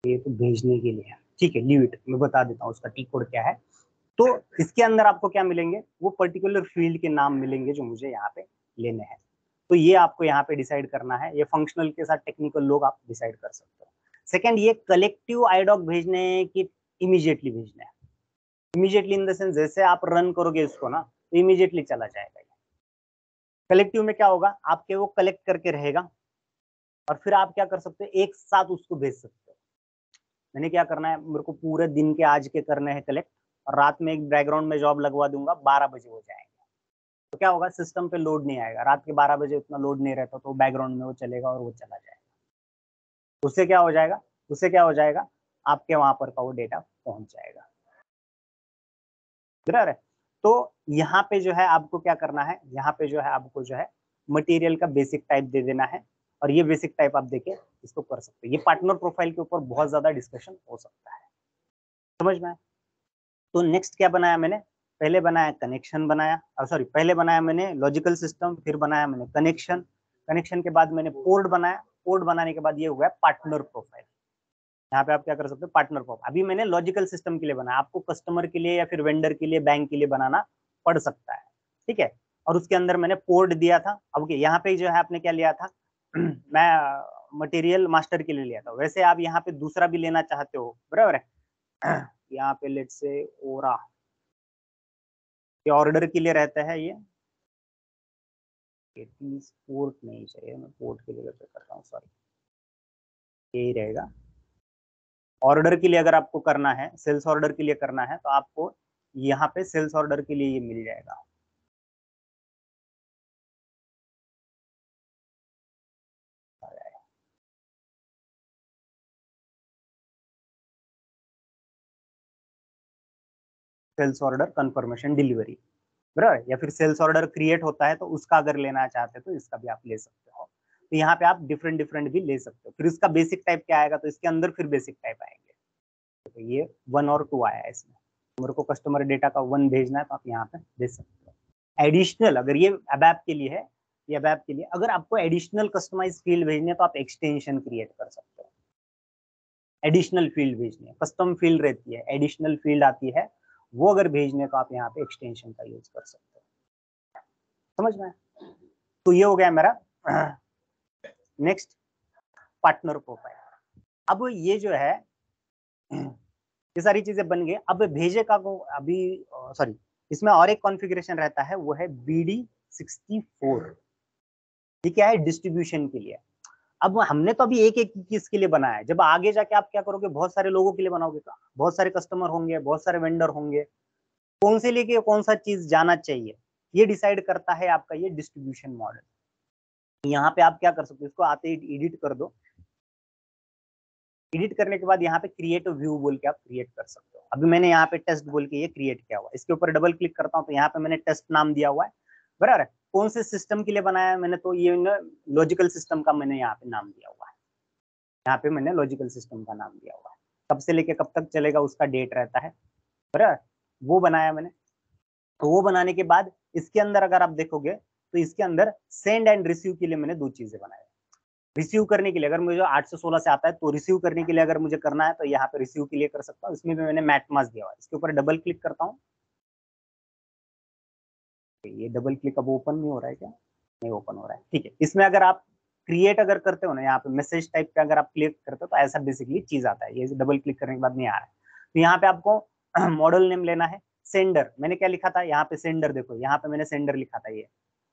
ये तो भेजने के लिए है, ठीक है, लीव इट, मैं बता देता हूँ उसका टी कोड क्या है। तो इसके अंदर आपको क्या मिलेंगे, वो पर्टिकुलर फील्ड के नाम मिलेंगे जो मुझे यहाँ पे लेने हैं। तो ये आपको यहाँ पे डिसाइड करना है, ये फंक्शनल के साथ टेक्निकल लोग आप डिसाइड कर सकते हो। सेकंड, ये कलेक्टिव आईडॉक भेजने की इमीडिएटली भेजने हैं, इमीडिएटली इन द सेंस जैसे आप रन करोगे इसको ना, तो इमीडिएटली चला जाएगा। कलेक्टिव में क्या होगा, आपके वो कलेक्ट करके रहेगा, और फिर आप क्या कर सकते हो, एक साथ उसको भेज सकते हो। मैंने क्या करना है, मेरे को पूरे दिन के आज के करने हैं कलेक्ट, और रात में एक बैकग्राउंड में जॉब लगवा दूंगा, 12 बजे हो जाएंगे। तो क्या होगा, सिस्टम पे लोड नहीं आएगा, रात के 12 बजे उतना लोड नहीं रहता, तो बैकग्राउंड में वो चलेगा और वो चला जाएगा। उससे क्या हो जाएगा, उससे क्या हो जाएगा, आपके वहां पर का वो डेटा पहुंच जाएगा, क्लियर है। तो यहाँ पे जो है आपको क्या करना है, यहाँ पे जो है आपको जो है मटेरियल का बेसिक टाइप दे देना है, और ये बेसिक टाइप आप देके इसको कर सकते हो। ये पार्टनर प्रोफाइल के ऊपर बहुत ज्यादा डिस्कशन हो सकता है, समझ में। तो नेक्स्ट क्या बनाया मैंने, पहले बनाया कनेक्शन बनाया, सॉरी पहले बनाया मैंने लॉजिकल सिस्टम, फिर बनाया मैंने कनेक्शन, कनेक्शन के बाद मैंने पोर्ट बनाया, पोर्ट बनाने के बाद ये हुआ पार्टनर प्रोफाइल। यहाँ पे आप क्या कर सकते हो, पार्टनर प्रोफाइल। अभी मैंने लॉजिकल सिस्टम के लिए बनाया, आपको कस्टमर के लिए या फिर वेंडर के लिए, बैंक के लिए बनाना पड़ सकता है, ठीक है। और उसके अंदर मैंने पोर्ट दिया था। अब यहाँ पे जो है आपने क्या लिया था मैं मटेरियल मास्टर के लिए लिया था, वैसे आप यहाँ पे दूसरा भी लेना चाहते हो, बराबर है। यहाँ पे लेट से ओरा, ये ऑर्डर के लिए रहता है, ये पोर्ट नहीं चाहिए, मैं पोर्ट के लिए करता हूँ, सॉरी यही रहेगा। ऑर्डर के लिए अगर आपको करना है, सेल्स ऑर्डर के लिए करना है, तो आपको यहाँ पे सेल्स ऑर्डर के लिए ये मिल जाएगा, सेल्स ऑर्डर कंफर्मेशन डिलीवरी, बराबर। या फिर सेल्स ऑर्डर क्रिएट होता है तो उसका अगर लेना चाहते हैं तो इसका भी आप ले सकते हो। तो यहाँ पे आप डिफरेंट डिफरेंट भी ले सकते हो। फिर इसका बेसिक टाइप क्या आएगा, तो इसके अंदर फिर बेसिक टाइप आएंगे। तो ये 1 और 2 आया है इसमें। मेरे को कस्टमर डेटा का 1 भेजना है तो आप यहाँ पे दे सकते हो। एडिशनल अगर ये अबैप के लिए है, ये अबैप के लिए अगर आपको एडिशनल कस्टमाइज फील्ड भेजने है तो आप एक्सटेंशन क्रिएट कर सकते हो। एडिशनल फील्ड भेजनी है, कस्टम फील्ड रहती है, एडिशनल फील्ड आती है, वो अगर भेजने का आप यहाँ पे एक्सटेंशन का यूज कर सकते हो। समझ में? तो ये हो गया मेरा। Next partner profile. अब ये जो है ये सारी चीजें बन गई। अब भेजे का को अभी सॉरी इसमें और एक कॉन्फ़िगरेशन रहता है, वो है BD64। ये क्या है? डिस्ट्रीब्यूशन के लिए। अब हमने तो अभी एक एक किस के लिए बनाया है, जब आगे जाके आप क्या करोगे, बहुत सारे लोगों के लिए बनाओगे, बहुत सारे कस्टमर होंगे, बहुत सारे वेंडर होंगे, कौन से लेके कौन सा चीज जाना चाहिए ये डिसाइड करता है आपका ये डिस्ट्रीब्यूशन मॉडल। यहाँ पे आप क्या कर सकते हो, इसको आते ही एडिट कर दो। एडिट करने के बाद यहाँ पे क्रिएट व्यू बोल के आप क्रिएट कर सकते हो। अभी मैंने यहाँ पे टेस्ट बोल के ये क्रिएट किया हुआ है, इसके ऊपर डबल क्लिक करता हूँ तो यहाँ पे मैंने टेस्ट नाम दिया हुआ है, बराबर। कौन से सिस्टम के लिए बनाया है मैंने, तो ये लॉजिकल सिस्टम का मैंने यहाँ पे नाम दिया हुआ है। यहाँ पे मैंने लॉजिकल सिस्टम का नाम दिया हुआ है। कब से लेके कब तक चलेगा उसका डेट रहता है, बराबर। वो बनाया मैंने। तो वो बनाने के बाद इसके अंदर अगर आप देखोगे तो इसके अंदर सेंड एंड रिसीव के लिए मैंने 2 चीजें बनाई। रिसीव करने के लिए अगर मुझे 816 से आता है तो रिसीव करने के लिए अगर मुझे करना है तो यहाँ पे रिसीव के लिए कर सकता हूँ। इसमें भी मैंने मैट मास्क दिया हुआ है। इसके ऊपर डबल क्लिक करता हूँ, ये डबल क्लिक अब ओपन नहीं हो रहा है क्या? नहीं ओपन हो रहा है, ठीक है। इसमें अगर आप क्रिएट अगर करते हो ना, यहाँ पे मैसेज टाइप पे अगर आप क्लिक करते हो तो ऐसा बेसिकली चीज आता है। ये डबल क्लिक करने के बाद नहीं आ रहा है। तो यहाँ पे आपको मॉडल नेम लेना है। सेंडर मैंने क्या लिखा था यहाँ पे, सेंडर देखो यहाँ पे मैंने सेंडर लिखा था, ये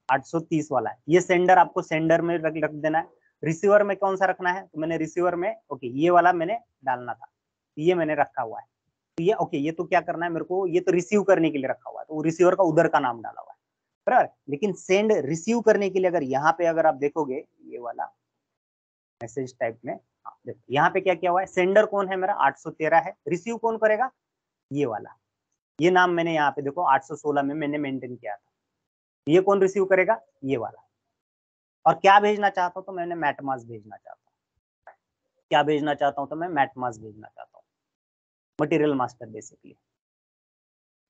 830 वाला है। ये सेंडर आपको सेंडर में रख देना है। रिसीवर में कौन सा रखना है, तो मैंने रिसीवर में ओके ये वाला मैंने डालना था, ये मैंने रखा हुआ है। तो ये ओके ये तो क्या करना है मेरे को, ये तो रिसीव करने के लिए रखा हुआ है तो रिसीवर का उधर का नाम डाला हुआ है, बराबर। लेकिन सेंड रिसीव करने के लिए अगर यहाँ पे अगर आप देखोगे ये वाला मैसेज टाइप में, हाँ देखो यहाँ पे क्या किया हुआ है, सेंडर कौन है मेरा 813 है, रिसीव कौन करेगा ये वाला, ये नाम मैंने यहाँ पे देखो 816 में मैंने मेंटेन किया था। ये कौन रिसीव करेगा ये वाला। और क्या भेजना चाहता हूँ तो मैंने मैट मास्क भेजना चाहता हूँ। क्या भेजना चाहता हूँ तो मैं मैट मास्क भेजना चाहता हूँ, मटेरियल मास्टर बेसिकली।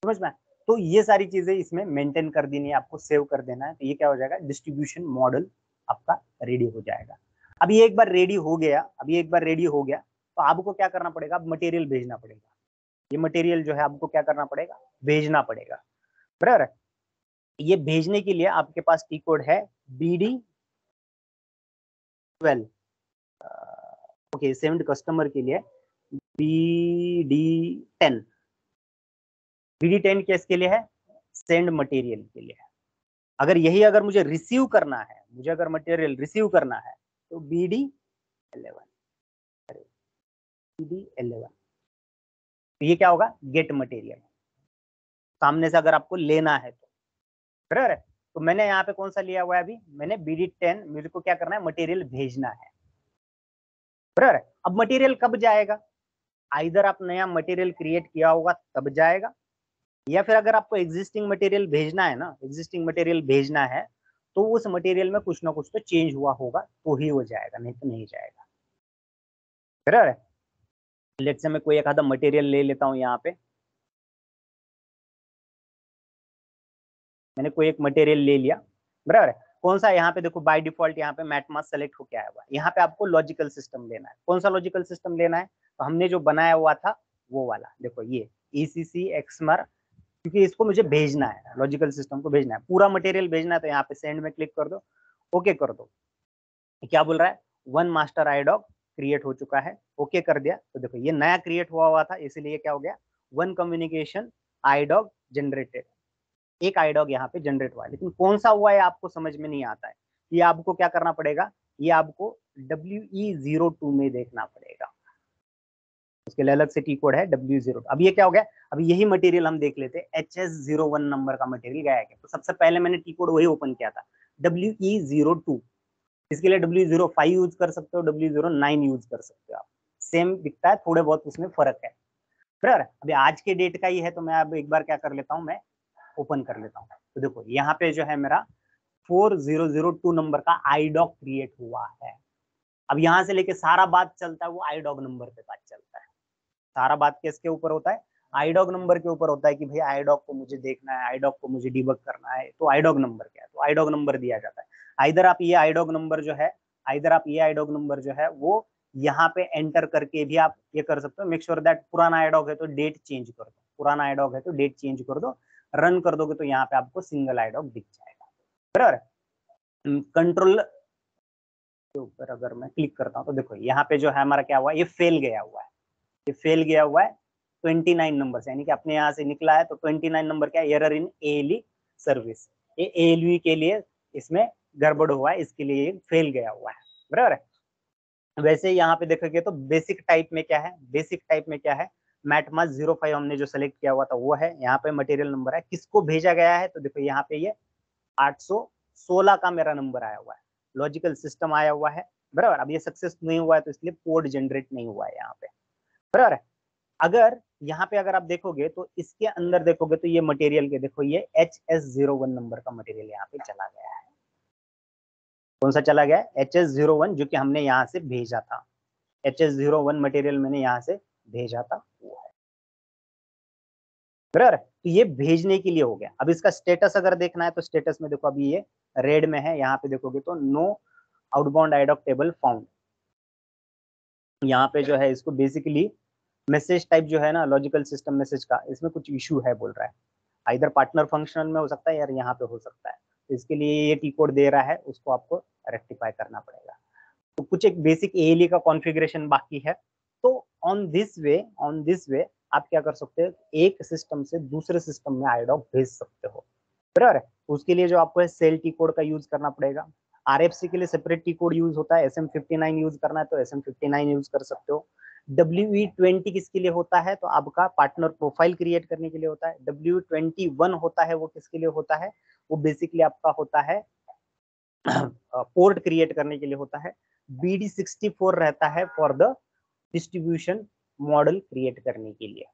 समझ में? तो ये सारी चीजें इसमें मेंटेन कर देनी है, आपको सेव कर देना है। तो ये क्या हो जाएगा, डिस्ट्रीब्यूशन मॉडल आपका रेडी हो जाएगा। अभी एक बार रेडी हो गया, तो आपको क्या करना पड़ेगा, अब मटेरियल भेजना पड़ेगा। ये मटेरियल जो है आपको क्या करना पड़ेगा, भेजना पड़ेगा, बराबर। ये भेजने के लिए आपके पास टी कोड है BD12। ओके सेव्ड कस्टमर के लिए BD10। BD10 किसके लिए है, सेंड मटेरियल के लिए है। अगर यही अगर मुझे रिसीव करना है, मुझे अगर मटेरियल रिसीव करना है तो BD11। तो ये क्या होगा, गेट मटेरियल। सामने से अगर आपको लेना है तो, बराबर है। तो मैंने यहाँ पे कौन सा लिया हुआ है, अभी मैंने BD10, मेरे को क्या करना है, मटेरियल भेजना है, बराबर है। अब मटेरियल कब जाएगा, आइदर आप नया मटेरियल क्रिएट किया होगा तब जाएगा, या फिर अगर आपको एग्जिस्टिंग मटेरियल भेजना है ना, एग्जिस्टिंग मटेरियल भेजना है तो उस मटेरियल में कुछ ना कुछ तो चेंज हुआ होगा तो ही वो जाएगा, नहीं तो नहीं जाएगा, बराबर है। लेट्स से मैं कोई एक आधा मटेरियल ले लेता हूँ। यहाँ पे मैंने कोई एक मटेरियल ले लिया, बराबर है। कौन सा, यहाँ पे देखो बाय डिफॉल्ट यहाँ पे मैट मास्क सेलेक्ट होके आया हुआ है। यहाँ पे आपको लॉजिकल सिस्टम लेना है। कौन सा लॉजिकल सिस्टम लेना है, तो हमने जो बनाया हुआ था वो वाला, देखो ये ECC एक्समर, क्योंकि इसको मुझे भेजना है, लॉजिकल सिस्टम को भेजना है, पूरा मटेरियल भेजना है। तो यहाँ पे सेंड में क्लिक कर दो, ओके कर दो। क्या बोल रहा है, 1 मास्टर आईडॉग क्रिएट हो चुका है, ओके कर दिया। तो देखो ये नया क्रिएट हुआ था, इसीलिए क्या हो गया, 1 कम्युनिकेशन आईडॉग जनरेटेड, एक आईडॉग यहाँ पे जनरेट हुआ है। लेकिन कौन सा हुआ है आपको समझ में नहीं आता है, ये आपको क्या करना पड़ेगा, ये आपको WE02 में देखना पड़ेगा, उसके लिए अलग से टी कोड है W02। अब ये क्या हो गया, अब यही मटेरियल हम देख लेते हैं, HS01 नंबर का मटेरियल गया है। तो सबसे पहले मैंने टी कोड वही ओपन किया था, WE02। इसके लिए W05 यूज कर सकते हो, W09 यूज कर सकते हो आप, सेम दिखता है, थोड़े बहुत उसमें फर्क है। बराबर। अभी आज के डेट का ही है, तो मैं अब एक बार क्या कर लेता हूँ, मैं ओपन कर लेता हूँ। तो देखो यहाँ पे जो है मेरा 4002 नंबर का आईडॉक क्रिएट हुआ है। अब यहाँ से लेके सारा बात चलता है वो आईडॉग नंबर पे बात चलता है। सारा बात किसके ऊपर होता है, आईडॉग नंबर के ऊपर होता है कि भाई आईडॉग को मुझे देखना है, आईडॉग को मुझे डिबग करना है, तो आईडॉग नंबर क्या है, तो आईडॉग नंबर दिया जाता है। आइदर आप ये आईडॉग नंबर जो है, आइदर आप ये आईडॉग नंबर जो है वो यहाँ पे एंटर करके भी आप ये कर सकते हो। मेक श्योर दैट पुराना आईडॉग है तो डेट चेंज कर दो, पुराना आईडॉग है तो डेट चेंज कर दो, रन कर दोगे तो यहाँ पे आपको सिंगल आईडॉग दिख जाएगा। बराबर। कंट्रोल के ऊपर अगर मैं क्लिक करता हूँ तो देखो यहाँ पे जो है हमारा क्या हुआ, ये फेल गया हुआ है, ये फेल गया हुआ है 29 नंबर से, यानी कि अपने यहाँ से निकला है तो 29 नंबर क्या, एरर इन एएलई सर्विस, ये एएलई के लिए इसमें गड़बड़ हुआ है, इसके लिए फेल गया हुआ है। बराबर है। वैसे यहाँ पे देखोगे तो बेसिक टाइप में क्या है, बेसिक टाइप में क्या है, मैटमा 05 हमने जो सेलेक्ट किया हुआ था वो है। यहाँ पे मटेरियल नंबर है, किसको भेजा गया है, तो देखो यहाँ पे ये 816 का मेरा नंबर आया हुआ है, लॉजिकल सिस्टम आया हुआ है। बराबर। अब ये सक्सेस नहीं हुआ है तो इसलिए कोड जनरेट नहीं हुआ है यहाँ पे। बराबर है। अगर यहाँ पे अगर आप देखोगे तो इसके अंदर देखोगे तो ये मटेरियल के देखो ये HS01 नंबर का मटेरियल यहाँ पे चला गया है। कौन सा चला गया है, HS01, जो कि हमने यहाँ से भेजा था। HS01 मटेरियल मैंने यहाँ से भेजा था वो है। बराबर। तो ये भेजने के लिए हो गया। अब इसका स्टेटस अगर देखना है तो स्टेटस में देखो अभी ये रेड में है, यहाँ पे देखोगे तो नो आउटबाउंड आईडॉक टेबल फाउंड। यहाँ पे जो है इसको बेसिकली मैसेज टाइप जो है ना, लॉजिकल सिस्टम मैसेज का, इसमें कुछ इशू है बोल रहा है। इधर पार्टनर फंक्शनल में हो सकता है यार, यहाँ पे हो सकता है, तो इसके लिए ये टी कोड दे रहा है, उसको आपको रेक्टिफाई करना पड़ेगा। तो कुछ एक बेसिक एएलई का कॉन्फ़िगरेशन बाकी है। तो ऑन दिस वे आप क्या कर सकते हो, एक सिस्टम से दूसरे सिस्टम में आईडॉक भेज सकते हो। बराबर है। उसके लिए जो आपको है सेल टी कोड का यूज करना पड़ेगा। आरएफसी के लिए सेपरेट टी कोड यूज होता है, SM59 यूज करना है तो SM59 यूज कर सकते हो। WE20 किसके लिए होता है, तो आपका पार्टनर प्रोफाइल क्रिएट करने के लिए होता है। WE21 होता है वो किसके लिए होता है, वो बेसिकली आपका होता है पोर्ट क्रिएट करने के लिए होता है। BD64 रहता है for the distribution model create करने के लिए।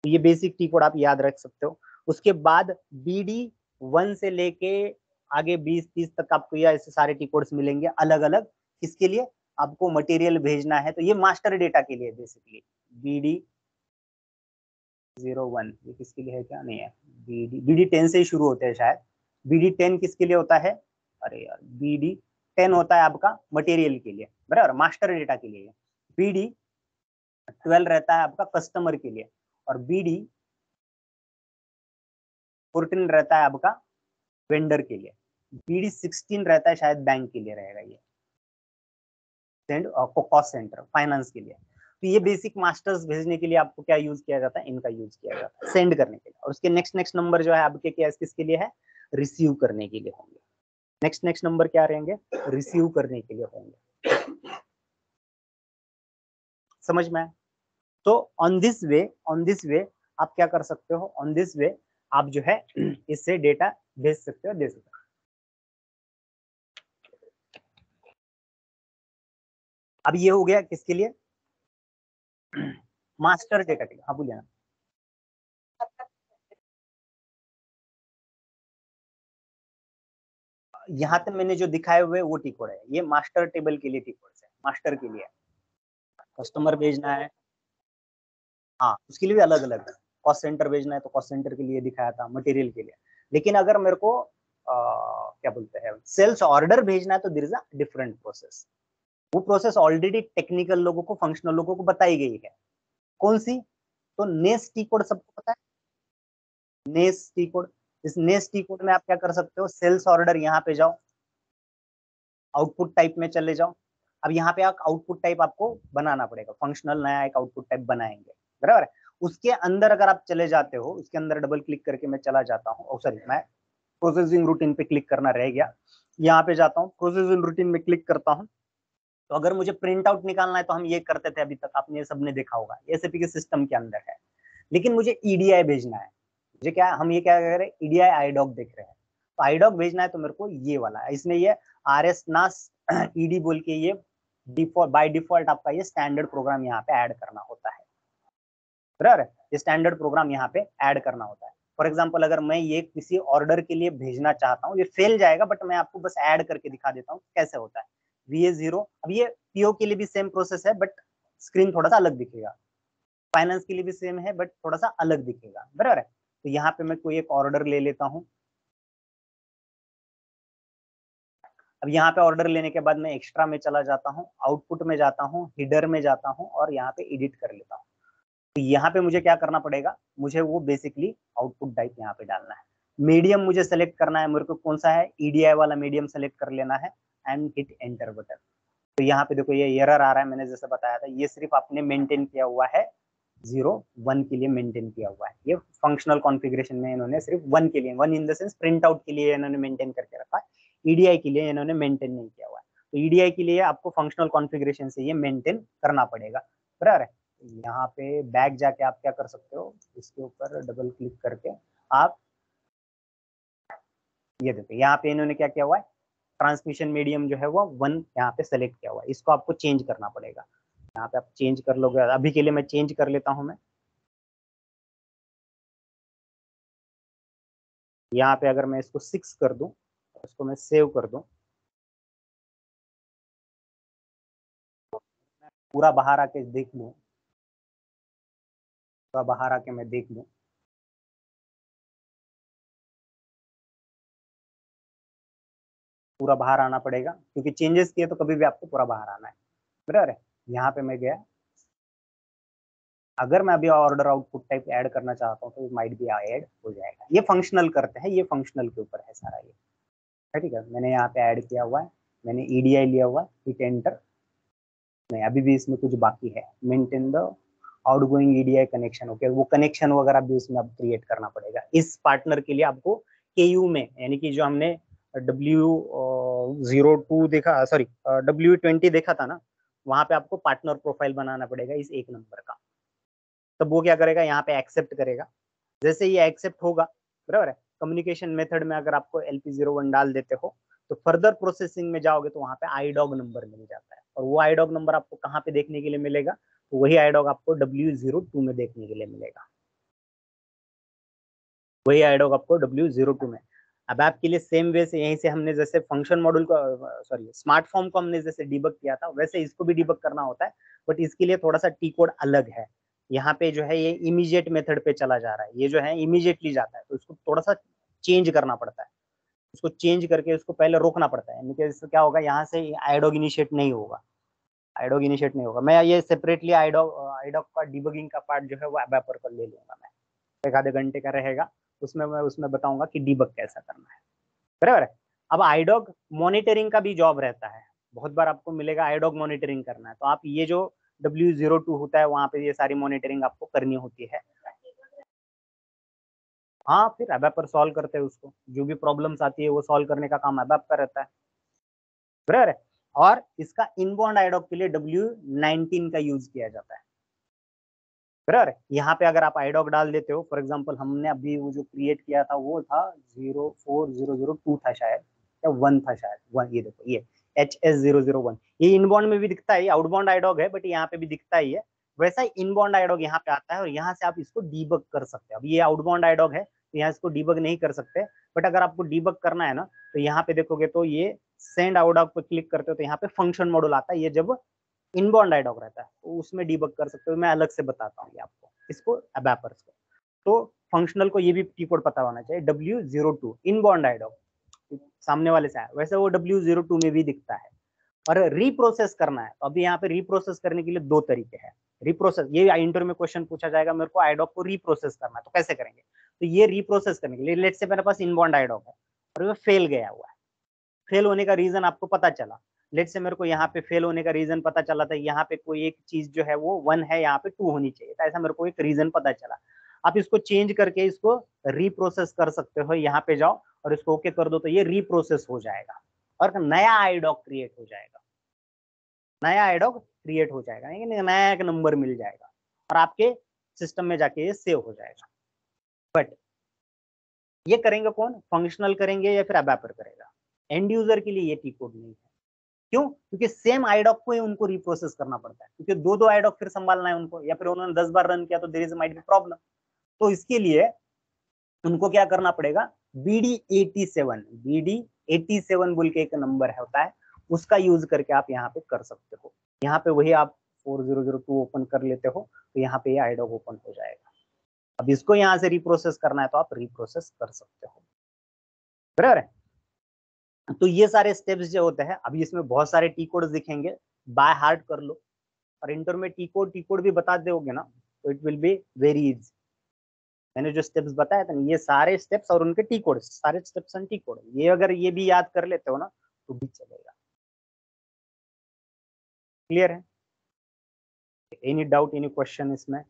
तो ये बेसिक टी कोड आप याद रख सकते हो। उसके बाद BD1 से लेके आगे 20-30 तक आपको ये ऐसे सारे टी कोड्स मिलेंगे अलग अलग। किसके लिए, आपको मटेरियल भेजना है, तो ये मास्टर डेटा के लिए बेसिकली। BD01 ये किसके लिए है, क्या नहीं है, BD10 से ही शुरू होते हैं शायद। BD10 किसके लिए होता है, अरे यार BD10 होता है आपका मटेरियल के लिए। बराबर, मास्टर डेटा के लिए। BD12 रहता है आपका कस्टमर के लिए, और BD14 रहता है आपका वेंडर के लिए। BD16 रहता है शायद बैंक के लिए रहेगा ये, कॉस्ट सेंटर फाइनेंस के लिए। तो ये बेसिक मास्टर्स भेजने के लिए आपको क्या यूज किया जाता है, इनका यूज किया जाता है सेंड करने के लिए। और उसके नेक्स्ट नेक्स्ट नंबर जो है आपके क्या किसके लिए है, रिसीव करने के लिए होंगे। नेक्स्ट नेक्स्ट नंबर क्या रहेंगे, रिसीव करने के लिए होंगे। समझ में। तो ऑन दिस वे आप क्या कर सकते हो, ऑन दिस वे आप जो है इससे डेटा भेज सकते हो, दे सकते हो। अब ये हो गया किसके लिए, मास्टर डेटा के लिए। हाँ बोलिए ना। यहाँ तक मैंने जो दिखाए हुए वो टी कोड है, ये मास्टर टेबल के लिए टी कोड है, मास्टर के लिए। कस्टमर भेजना है, हाँ उसके लिए भी अलग अलग है। कॉस्ट सेंटर भेजना है तो कॉस्ट सेंटर के लिए दिखाया था, मटेरियल के लिए। लेकिन अगर मेरे को क्या बोलते हैं सेल्स ऑर्डर भेजना है तो there is a different process. वो प्रोसेस ऑलरेडी टेक्निकल लोगों को, फंक्शनल लोगों को बताई गई है। कौन सी, तो नेस टी कोड सबको पता है, नेस टी कोड। इस नेस टी कोड में आप क्या कर सकते हो, सेल्स ऑर्डर यहाँ पे जाओ, आउटपुट टाइप में चले जाओ। अब यहाँ पे आप आउटपुट टाइप आपको बनाना पड़ेगा, फंक्शनल नया एक आउटपुट टाइप बनाएंगे। बराबर। उसके अंदर अगर आप चले जाते हो, उसके अंदर डबल क्लिक करके मैं चला जाता हूँ, सॉरी मैं प्रोसेसिंग रूटीन पे क्लिक करना रह गया, यहाँ पे जाता हूँ, प्रोसेसिंग रूटीन में क्लिक करता हूँ। तो अगर मुझे प्रिंट आउट निकालना है तो हम ये करते थे अभी तक, आपने ये सबने देखा होगा, एसएपी के सिस्टम के अंदर है। लेकिन मुझे ईडीआई भेजना है, मुझे क्या, हम ये क्या कर रहे हैं, ईडीआई आईडॉक देख रहे हैं, तो आईडॉक भेजना है तो मेरे को ये वाला, इसमें ये RS नास ईडी बोल के ये डिफॉल्ट, बाय डिफॉल्ट आपका ये स्टैंडर्ड प्रोग्राम यहाँ पे ऐड करना होता है। बराबर है। ये स्टैंडर्ड प्रोग्राम यहाँ पे ऐड करना होता है। फॉर एग्जाम्पल अगर मैं ये किसी ऑर्डर के लिए भेजना चाहता हूँ, ये फेल जाएगा, बट मैं आपको बस ऐड करके दिखा देता हूँ कैसे होता है। VA0, अब ये PO के लिए भी सेम प्रोसेस है, बट स्क्रीन थोड़ा सा अलग दिखेगा। फाइनेंस के लिए भी सेम है, बट थोड़ा सा अलग दिखेगा, बराबर है। तो यहाँ पे मैं कोई एक ऑर्डर ले लेता हूँ। अब यहाँ पे ऑर्डर लेने के बाद मैं एक्स्ट्रा में चला जाता हूँ, आउटपुट में जाता हूँ, हिडर में जाता हूँ और यहाँ पे एडिट कर लेता हूँ। तो यहाँ पे मुझे क्या करना पड़ेगा, मुझे वो बेसिकली आउटपुट टाइप यहाँ पे डालना है। मीडियम मुझे सेलेक्ट करना है, मेरे को कौन सा है, EDI वाला मीडियम सेलेक्ट कर लेना है एंड हिट एंटर बटन। तो यहाँ पे देखो ये एरर आ रहा है, मैंने जैसे बताया था, ये सिर्फ आपने मेंटेन किया हुआ है 0-1 के लिए मेंटेन किया हुआ है। ये फंक्शनल कॉन्फ़िगरेशन में इन्होंने सिर्फ 1 के लिए, 1 इन द सेंस प्रिंट आउट के लिए इन्होंने मेंटेन करके रखा है, EDI के लिए इन्होंने मेंटेन नहीं किया हुआ है। तो EDI के लिए आपको फंक्शनल कॉन्फ़िगरेशन से ये मेंटेन करना पड़ेगा, बराबर है। यहाँ पे बैक जाके आप क्या कर सकते हो, इसके ऊपर डबल क्लिक करके आप ये देखो, यहाँ पे इन्होंने क्या किया हुआ है, ट्रांसमिशन मीडियम जो है वो 1 यहाँ पे सेलेक्ट किया हुआ है, इसको आपको चेंज करना पड़ेगा। यहाँ पे आप चेंज कर लोगे, अभी के लिए मैं चेंज कर लेता हूँ। मैं यहाँ पे अगर मैं इसको 6 कर दूं, इसको मैं सेव कर दूं, पूरा बाहर आके देख लूं, पूरा बाहर आके मैं देख लूं, पूरा बाहर आना पड़ेगा क्योंकि चेंजेस किए तो कभी भी आपको पूरा बाहर आना है, बराबर है। यहाँ पे मैं गया, अगर मैं अभी ऑर्डर आउटपुट टाइप ऐड करना चाहता हूँ तो माइट भी ऐड हो जाएगा। ये फंक्शनल करते हैं, ये फंक्शनल के ऊपर है सारा ये, ठीक है। मैंने यहाँ पे ऐड किया हुआ है, मैंने EDI लिया हुआ है, हिट एंटर। नहीं, अभी भी इसमें कुछ बाकी है, maintain the outgoing EDI connection. Okay, वो कनेक्शन वगैरह भी उसमें अब क्रिएट करना पड़ेगा। इस पार्टनर के लिए आपको KU में, यानी कि जो हमने W02 देखा, सॉरी W20 देखा था ना, वहां पे आपको पार्टनर प्रोफाइल बनाना पड़ेगा इस एक नंबर का। तब वो क्या करेगा, यहाँ पे एक्सेप्ट करेगा। जैसे ये एक्सेप्ट होगा, बराबर है, कम्युनिकेशन मेथड में अगर आपको LP01 डाल देते हो तो फर्दर प्रोसेसिंग में जाओगे तो वहां पे IDOG नंबर मिल जाता है, और वो IDOG नंबर आपको कहाँ पे देखने के लिए मिलेगा, तो वही IDOG आपको W02 में देखने के लिए मिलेगा, वही IDOG आपको W02 में। अब आपके लिए सेम वे से यहीं से हमने जैसे फंक्शन मॉड्यूल को, सॉरी स्मार्ट फॉर्म को हमने जैसे डिबग किया था, वैसे इसको भी डिबग करना होता है, बट इसके लिए थोड़ा सा टी कोड अलग है। यहाँ पे जो है ये इमीडिएट मेथड पे चला जा रहा है, ये जो है इमीडिएटली जाता है, तो इसको थोड़ा सा चेंज करना पड़ता है। उसको चेंज करके उसको पहले रोकना पड़ता है, यानी कि इससे क्या होगा, यहाँ से आईडॉग इनिशिएट नहीं होगा, आईडॉग इनिशिएट नहीं होगा। मैं ये सेपरेटली आईडॉग आईडॉग का डिबगिंग का पार्ट जो है वो एबैपर पर ले लूंगा मैं, एक आधे घंटे का रहेगा, उसमें मैं उसमें बताऊंगा कि डिबग कैसा करना है, बराबर है। अब आईडॉग मॉनिटरिंग का भी जॉब रहता है, बहुत बार आपको मिलेगा आईडॉग मॉनिटरिंग करना है, तो आप ये जो W02 होता है वहां पे ये सारी मॉनिटरिंग आपको करनी होती है। हाँ, फिर एबैप पर सॉल्व करते हैं उसको, जो भी प्रॉब्लम्स आती है वो सॉल्व करने का काम एबैप का रहता है, बराबर है। और इसका इनबाउंड आईडॉग के लिए W19 का यूज किया जाता है, बराबर है। यहाँ पे अगर आप आईडॉग डाल देते हो, फॉर एग्जांपल हमने अभी वो जो क्रिएट किया था वो था 04002 था शायद, या 1 था शायद, 1, ये देखो ये HS001, ये इनबाउंड में भी दिखता है, आउटबाउंड आईडॉग है बट यहाँ पे भी दिखता ही है, वैसा ही इनबाउंड आईडॉग यहाँ पे आता है और यहाँ से आप इसको डीबग कर सकते हो। अब ये आउटबाउंड आईडॉग है तो यहाँ इसको डीबग नहीं कर सकते, बट अगर आपको डीबग करना है ना तो यहाँ पे देखोगे तो ये सेंड आउटडॉग पे क्लिक करते हो तो यहाँ पे फंक्शन मॉड्यूल आता है, ये जब इनबाउंड आईडॉग रहता है तो उसमें डीबग कर सकते हो। मैं अलग से बताता हूँ आपको इसको एबैपर्स को। तो फंक्शनल को ये भी की कोड पता होना चाहिए, W02 इनबाउंड आईडॉग सामने वाले से आया, वैसे वो W02 में भी दिखता है। और रीप्रोसेस करना है तो अभी यहाँ पे रीप्रोसेस करने के लिए दो तरीके हैं। रीप्रोसेस, ये इंटरव्यू में क्वेश्चन पूछा जाएगा, मेरे को आईडॉग को रीप्रोसेस करना है तो कैसे करेंगे, तो ये रीप्रोसेस करने के लिए लेट्स से मेरे पास इनबाउंड आईडॉग है और वो फेल गया हुआ है, फेल होने का रीजन आपको पता चला, लेट से मेरे को यहाँ पे फेल होने का रीजन पता चला था, यहाँ पे कोई एक चीज जो है वो 1 है, यहाँ पे 2 होनी चाहिए, तो ऐसा मेरे को एक रीजन पता चला। आप इसको चेंज करके इसको रीप्रोसेस कर सकते हो, यहाँ पे जाओ और इसको ओके कर दो तो ये रीप्रोसेस हो जाएगा और नया आईडॉग क्रिएट हो जाएगा, नया आईडॉग क्रिएट हो जाएगा, नया एक नंबर मिल जाएगा और आपके सिस्टम में जाके ये सेव हो जाएगा। बट ये करेंगे कौन, फंक्शनल करेंगे या फिर एबैपर करेगा, एंड यूजर के लिए ये टी कोड नहीं है, क्यों? क्योंकि सेम आईडॉक को ही उनको रिप्रोसेस करना पड़ता है, क्योंकि दो आईडॉक फिर संभालना है उनको, या फिर उन्होंने 10 बार रन किया तो there is might be problem. तो इसके लिए उनको क्या करना पड़ेगा, BD87 बोल के एक नंबर होता है, उसका यूज करके आप यहाँ पे कर सकते हो। यहाँ पे वही आप 4002 ओपन कर लेते हो तो यहाँ पे ये आईडॉक ओपन हो जाएगा। अब इसको यहाँ से रिप्रोसेस करना है तो आप रिप्रोसेस कर सकते हो, बराबर है। तो ये सारे स्टेप्स जो होते हैं, अभी इसमें बहुत सारे टी कोड्स दिखेंगे, बाय हार्ट कर लो, और इंटर में टी कोड भी बता दोगे ना तो it will be very easy. मैंने जो स्टेप्स बताया था ये सारे स्टेप्स और उनके टी कोड, सारे स्टेप्स एंड टी कोड, ये अगर ये भी याद कर लेते हो ना तो भी चलेगा। क्लियर है? एनी डाउट, एनी क्वेश्चन इसमें?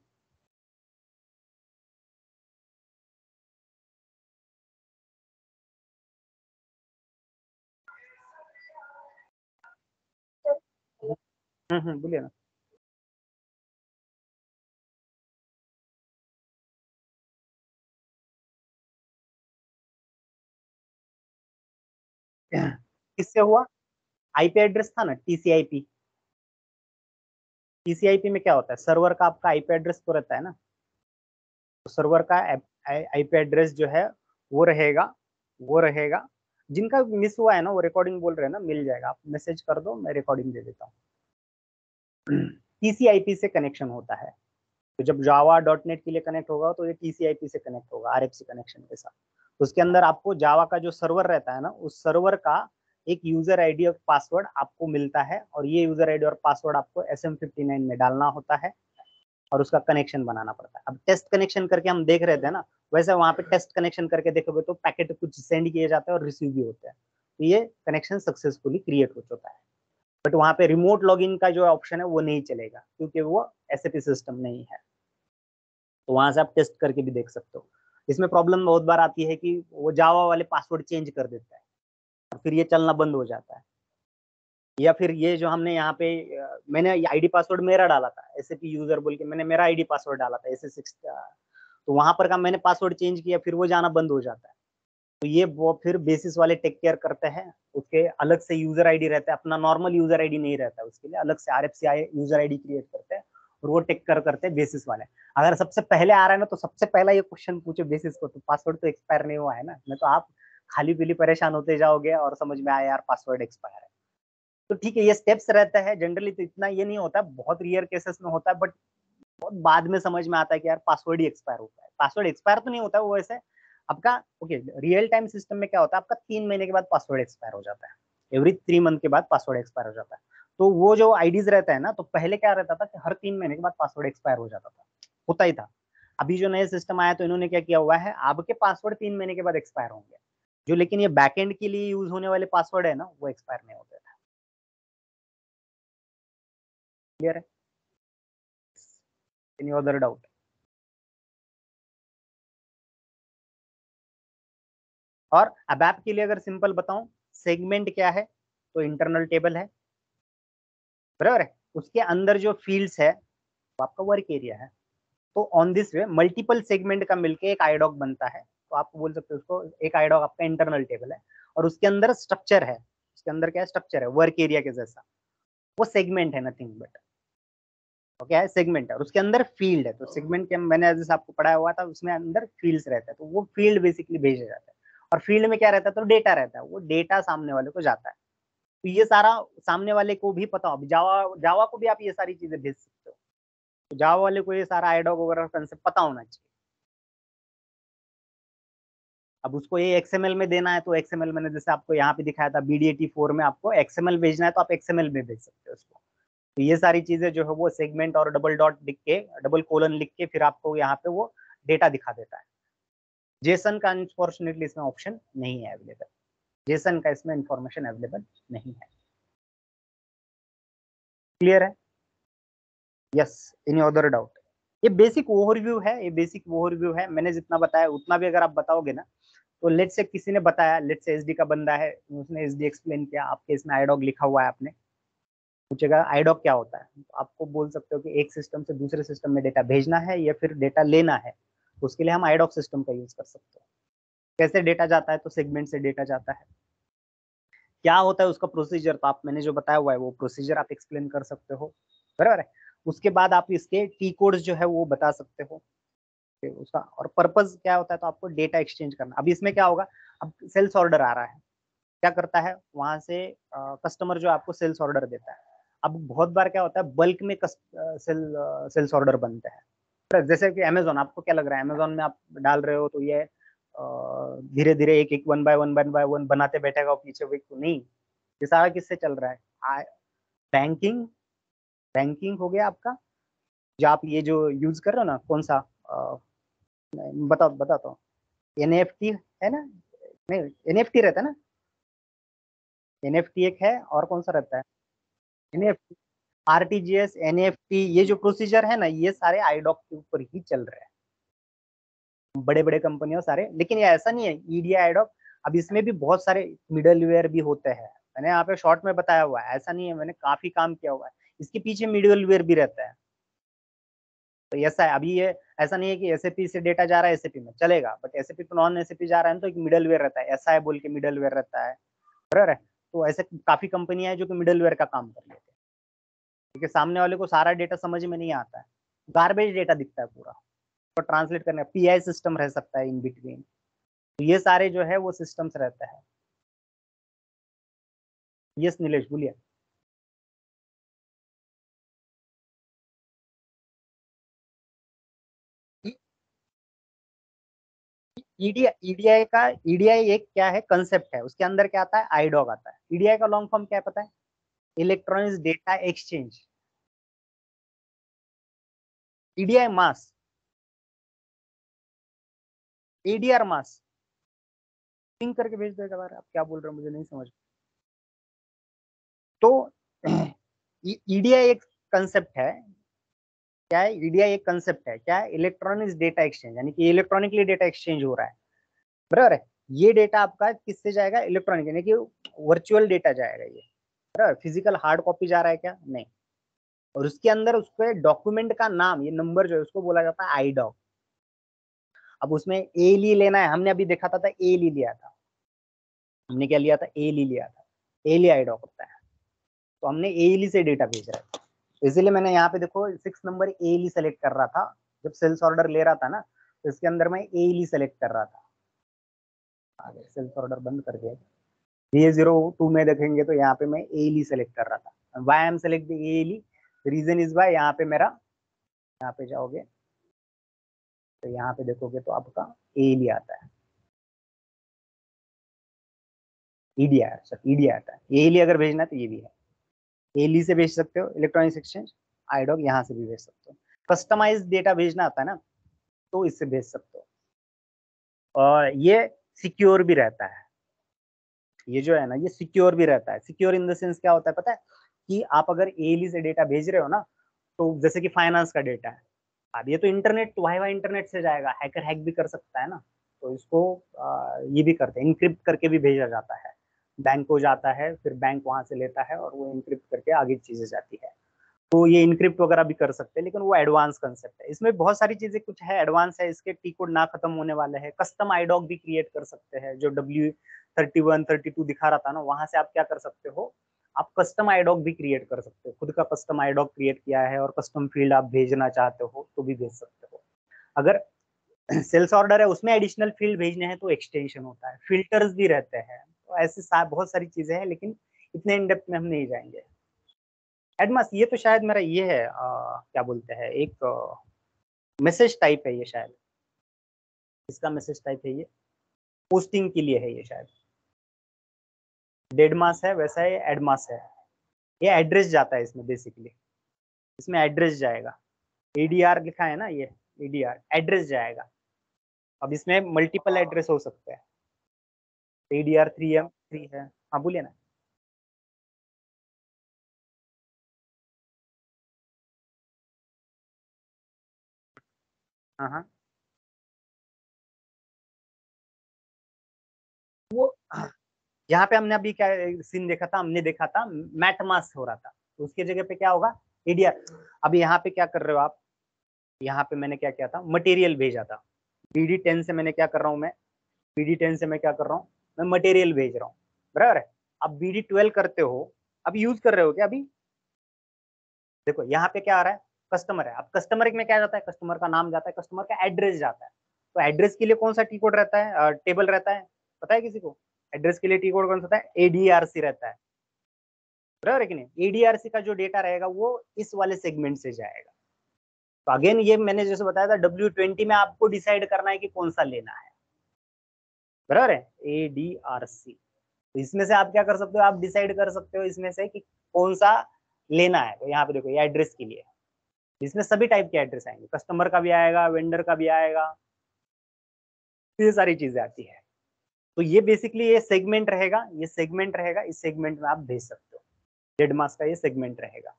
बोलिए ना। किससे हुआ? आईपी एड्रेस था ना, टीसीआईपी। टीसीआईपी में क्या होता है, सर्वर का आपका आईपी एड्रेस तो रहता है ना, तो सर्वर का आईपी एड्रेस जो है वो रहेगा। जिनका मिस हुआ है ना, वो रिकॉर्डिंग बोल रहे हैं ना, मिल जाएगा, आप मैसेज कर दो, मैं रिकॉर्डिंग दे देता हूँ। टीसीआईपी से कनेक्शन होता है, तो जब जावा .NET के लिए कनेक्ट होगा तो ये टीसीआईपी से कनेक्ट होगा, आरएफसी कनेक्शन के साथ। तो उसके अंदर आपको जावा का जो सर्वर रहता है ना, उस सर्वर का एक यूजर आईडी और पासवर्ड आपको मिलता है, और ये यूजर आईडी और पासवर्ड आपको SM59 में डालना होता है और उसका कनेक्शन बनाना पड़ता है। अब टेस्ट कनेक्शन करके हम देख रहे थे ना, वैसे वहां पे टेस्ट कनेक्शन करके देखोगे तो पैकेट कुछ सेंड किए जाते हैं और रिसीव भी होते हैं, तो ये कनेक्शन सक्सेसफुली क्रिएट हो चुका है। बट वहां पे रिमोट लॉगिन का जो ऑप्शन है वो नहीं चलेगा, क्योंकि वो एसएपी सिस्टम नहीं है। तो वहां से आप टेस्ट करके भी देख सकते हो। इसमें प्रॉब्लम बहुत बार आती है कि वो जावा वाले पासवर्ड चेंज कर देता है और फिर ये चलना बंद हो जाता है, या फिर ये जो हमने यहाँ पे मैंने आईडी पासवर्ड मेरा डाला था, एसएपी यूजर बोल के मैंने मेरा आईडी पासवर्ड डाला था SS6, तो वहां पर का मैंने पासवर्ड चेंज किया, फिर वो जाना बंद हो जाता है। तो ये वो फिर बेसिस वाले टेक केयर करते हैं, उसके अलग से यूजर आईडी रहता है, अपना नॉर्मल यूजर आईडी नहीं रहता है, उसके लिए अलग से RFC यूजर आईडी क्रिएट करते हैं, और वो टेक केयर करते हैं बेसिस वाले। अगर सबसे पहले आ रहा है ना, तो सबसे पहला ये क्वेश्चन पूछे बेसिस को, तो पासवर्ड तो एक्सपायर नहीं हुआ है ना, नहीं तो आप खाली पीली परेशान होते जाओगे और समझ में आया यार पासवर्ड एक्सपायर है। तो ठीक है, ये स्टेप्स रहता है जनरली, तो इतना ये नहीं होता, बहुत रेयर केसेस में होता है, बट बहुत बाद में समझ में आता है कि यार पासवर्ड ही एक्सपायर होता है। पासवर्ड एक्सपायर तो नहीं होता है वो, वैसे आपका ओके रियल टाइम सिस्टम में क्या होता है, आपका 3 महीने के बाद पासवर्ड एक्सपायर हो जाता है, एवरी 3 मंथ के बाद पासवर्ड एक्सपायर हो जाता है। तो वो जो आईडीज रहता है ना, तो पहले क्या रहता था कि हर 3 महीने के बाद पासवर्ड एक्सपायर हो जाता था, होता ही था। अभी जो नए सिस्टम आया तो इन्होंने क्या किया हुआ है, आपके पासवर्ड 3 महीने के बाद एक्सपायर होंगे, जो लेकिन ये बैकएंड के लिए यूज होने वाले पासवर्ड है ना, वो एक्सपायर नहीं होते थे। क्लियर है? Any other doubt? और अबैप के लिए अगर सिंपल बताऊं, सेगमेंट क्या है, तो इंटरनल टेबल है, बराबर है। उसके अंदर जो फील्ड्स है वो आपका वर्क एरिया है। तो on this way multiple segment का मिलके एक आईडॉक बनता है, तो आप बोल सकते हो उसको एक आईडॉक आपका इंटरनल टेबल है, और उसके अंदर स्ट्रक्चर है, उसके अंदर क्या है, स्ट्रक्चर है वर्क एरिया के जैसा, वो सेगमेंट है, नथिंग बट तो क्या है, सेगमेंट है, और उसके अंदर फील्ड है। तो सेगमेंट के मैंने जैसे आपको पढ़ाया हुआ था, उसमें अंदर फील्ड्स रहता है, तो वो फील्ड बेसिकली भेजा जाता है, और फील्ड में क्या रहता है, तो डेटा रहता है, वो डेटा सामने वाले को जाता है। तो ये सारा सामने वाले को भी पता हो, जावा जावा को भी आप ये सारी चीजें भेज सकते हो, तो जावा वाले को ये सारा आईडॉक वगैरह कंसेप्ट पता होना चाहिए। अब उसको ये XML में देना है, तो XML मैंने जैसे आपको यहाँ पे दिखाया था BD84 में, आपको XML भेजना है तो आप XML में भेज सकते हो उसको। तो ये सारी चीजें जो है वो सेगमेंट और डबल डॉट लिख के, डबल कोलन लिख के, फिर आपको यहाँ पे वो डेटा दिखा देता है। जेसन का अनफॉर्चुनेटली इसमें ऑप्शन नहीं है अवेलेबल, जेसन का इसमें इंफॉर्मेशन अवेलेबल नहीं है। क्लियर है? Yes, any other doubt? ये बेसिक ओवरव्यू है, ये बेसिक ओवरव्यू है, मैंने जितना बताया उतना भी अगर आप बताओगे ना, तो लेट से किसी ने बताया, लेट से एसडी का बंदा है, उसने एसडी एक्सप्लेन किया, आपके इसमें आईडॉक लिखा हुआ है, आपने पूछेगा आईडॉक क्या होता है, तो आपको बोल सकते हो कि एक सिस्टम से दूसरे सिस्टम में डेटा भेजना है या फिर डेटा लेना है, तो उसके लिए हम आईडॉक सिस्टम का यूज कर सकते हैं। कैसे डेटा जाता है, तो सेगमेंट से डेटा जाता है। क्या होता है उसका प्रोसीजर, तो आप मैंने जो बताया हुआ है वो प्रोसीजर आप एक्सप्लेन कर सकते हो, बराबर है। उसके बाद आप इसके टी कोड्स जो है वो बता सकते हो उसका, और पर्पस क्या होता है, तो आपको डेटा एक्सचेंज करना। अभी इसमें क्या होगा, अब सेल्स ऑर्डर आ रहा है, क्या करता है वहां से कस्टमर जो आपको सेल्स ऑर्डर देता है। अब बहुत बार क्या होता है बल्क में सेल्स ऑर्डर बनते हैं, जैसे कि अमेजोन, आपको क्या लग रहा है अमेजोन में आप डाल रहे हो तो ये धीरे धीरे एक एक वन बाय वन बनाते बैठेगा पीछे, वे तो नहीं, ये सारा किससे चल रहा है, बैंकिंग, बैंकिंग हो गया आपका, जो आप ये जो यूज कर रहे हो ना, कौन सा बताता हूँ, एनएफटी है ना, नहीं एनएफटी रहता है ना, एनएफटी एक है, और कौन सा रहता है, एनएफटी, आरटीजीएस, एनएफटी, ये जो प्रोसीजर है ना, ये सारे आईडॉक के ऊपर ही चल रहे हैं, बड़े बड़े कंपनियों सारे। लेकिन ये ऐसा नहीं है ईडीआई आईडॉक, अब इसमें भी बहुत सारे मिडलवेयर भी होते हैं, मैंने यहाँ पे शॉर्ट में बताया हुआ है, ऐसा नहीं है, मैंने काफी काम किया हुआ है, इसके पीछे मिडलवेयर भी रहता है। तो ऐसा है, अभी ये ऐसा नहीं है कि एसएपी से डेटा जा रहा है एसएपी में चलेगा, बट एसएपी तो नॉन एसएपी जा रहा है, तो एक मिडलवेयर रहता है, ऐसा है बोल के मिडलवेयर रहता है, बराबर है। तो ऐसे काफी कंपनियां हैं जो कि मिडलवेयर का काम कर लेते हैं, क्योंकि सामने वाले को सारा डेटा समझ में नहीं आता है, गार्बेज डेटा दिखता है पूरा, तो ट्रांसलेट करने पीआई सिस्टम रह सकता है इन बिटवीन, तो ये सारे जो है वो सिस्टम्स रहता है। यस नीलेश बोलिए। ईडीआई एक क्या है कंसेप्ट है, उसके अंदर क्या आता है आईडॉग आता है। ईडीआई का लॉन्ग फॉर्म क्या है पता है, इलेक्ट्रॉनिक्स डेटा एक्सचेंज, ईडीआई मास, एडीआर मास, पिंग करके भेज देगा बार, आप क्या बोल रहे हो मुझे नहीं समझ। तो ईडीआई एक कंसेप्ट है, क्या है ईडीआई एक कंसेप्ट है, क्या है इलेक्ट्रॉनिक्स डेटा एक्सचेंज, यानी कि इलेक्ट्रॉनिकली डेटा एक्सचेंज हो रहा है, बराबर है। ये डेटा आपका किससे जाएगा, इलेक्ट्रॉनिक, यानी कि वर्चुअल डेटा जाएगा ये, बराबर। फिजिकल हार्ड कॉपी जा रहा है क्या, नहीं। और उसके अंदर उसके डॉक्यूमेंट का नाम, ये नंबर जो है उसको बोला जाता है आईडॉक। अब उसमें ए ली लेना है, हमने अभी देखा था ए ली लिया था, हमने क्या लिया था ए ली लिया था, ए ली आईडॉक होता है, तो हमने ए ली से डेटा भेज रहा है, तो इसीलिए मैंने यहाँ पे देखो 6 नंबर ए ली सेलेक्ट कर रहा था, जब सेल्स ऑर्डर ले रहा था ना, तो इसके अंदर मैं ए ली सेलेक्ट कर रहा था, आगे सेल्स ऑर्डर बंद कर दिया। BA02 में देखेंगे तो यहाँ पे मैं ए ली सेलेक्ट कर रहा था, why I am select a lee, reason is why, यहाँ पे मेरा, यहाँ पे जाओगे तो यहाँ पे देखोगे तो आपका ए ली आता है, ईडीआर, सर ईडीआर आता है, ए ली अगर भेजना है तो ये भी है, ए ली से भेज सकते हो इलेक्ट्रॉनिक्स एक्सचेंज, आईडॉक यहाँ से भी भेज सकते हो, कस्टमाइज डेटा भेजना आता है ना, तो इससे भेज सकते हो, और ये सिक्योर भी रहता है, ये जो है ना ये सिक्योर भी रहता है। सिक्योर इन द सेंस क्या होता है पता है, कि आप अगर एली से डेटा भेज रहे हो ना, तो जैसे कि फाइनेंस का डेटा है, अब ये तो इंटरनेट वाई वाई इंटरनेट से जाएगा, हैकर हैक भी कर सकता है ना, तो इसको ये भी करते हैं, इनक्रिप्ट करके भी भेजा जाता है, बैंक को जाता है, फिर बैंक वहां से लेता है और वो इनक्रिप्ट करके आगे चीजें जाती है, तो ये इनक्रिप्ट वगैरह भी कर सकते हैं, लेकिन वो एडवांस कंसेप्ट है, इसमें बहुत सारी चीजें कुछ है एडवांस है, इसके टी कोड ना खत्म होने वाले हैं। कस्टम आईडॉक भी क्रिएट कर सकते हैं, जो W31 32 दिखा रहा था ना, वहां से आप क्या कर सकते हो, आप कस्टम आईडॉक भी क्रिएट कर सकते हो, खुद का कस्टम आईडॉक क्रिएट किया है और कस्टम फील्ड आप भेजना चाहते हो तो भी भेज सकते हो। अगर सेल्स ऑर्डर है उसमें एडिशनल फील्ड भेजने हैं तो एक्सटेंशन होता है, फिल्टर्स भी रहते हैं, तो ऐसे बहुत सारी चीजें हैं, लेकिन इतने इन डेप्थ में हम नहीं जाएंगे। एडमास ये तो शायद मेरा ये है क्या बोलते हैं, एक मैसेज टाइप है ये शायद, इसका मैसेज टाइप है ये, पोस्टिंग के लिए है ये शायद, डेडमास है वैसा ये एडमास है, ये एड्रेस जाता है इसमें बेसिकली, इसमें एड्रेस जाएगा, एडीआर लिखा है ना ये, एडीआर एड्रेस जाएगा। अब इसमें मल्टीपल एड्रेस हो सकते हैं, ADR3M3 है, हाँ बोलिए ना। हाँ हाँ, वो यहाँ पे हमने अभी क्या सीन देखा था, हमने देखा था मैट मास हो रहा था, तो उसकी जगह पे क्या होगा, एडीआर। अभी यहाँ पे क्या कर रहे हो आप, यहाँ पे मैंने क्या किया था, मटेरियल भेजा था, BD10 से मैंने क्या कर रहा हूँ मैं, BD10 से मैं क्या कर रहा हूँ, मैं मटेरियल भेज रहा हूँ, बराबर है। आप BD12 करते हो, अभी यूज कर रहे हो क्या? अभी देखो यहाँ पे क्या आ रहा है, कस्टमर है। अब कस्टमर में क्या जाता है, कस्टमर का नाम जाता है, कस्टमर का एड्रेस जाता है। तो एड्रेस के लिए कौन सा टी कोड रहता है, टेबल रहता है, पता है किसी को? एड्रेस के लिए टी कोड कौन सा होता है? ADRC रहता है, बराबर है कि नहीं? ADRC का जो डेटा रहेगा वो इस वाले सेगमेंट से जाएगा। तो अगेन ये मैंने जैसे बताया था, W20 में आपको डिसाइड करना है कि कौन सा लेना है, बराबर है? ADRC। तो इसमें से आप क्या कर सकते हो, आप डिसाइड कर सकते हो इसमें से कि कौन सा लेना है। तो यहाँ पे देखो, ये एड्रेस के लिए है, इसमें सभी टाइप के एड्रेस आएंगे, कस्टमर का भी आएगा, वेंडर का भी आएगा, ये सारी चीजें आती है। तो ये बेसिकली ये सेगमेंट रहेगा, ये सेगमेंट रहेगा, इस सेगमेंट में आप भेज सकते हो। डेड मास का ये सेगमेंट रहेगा।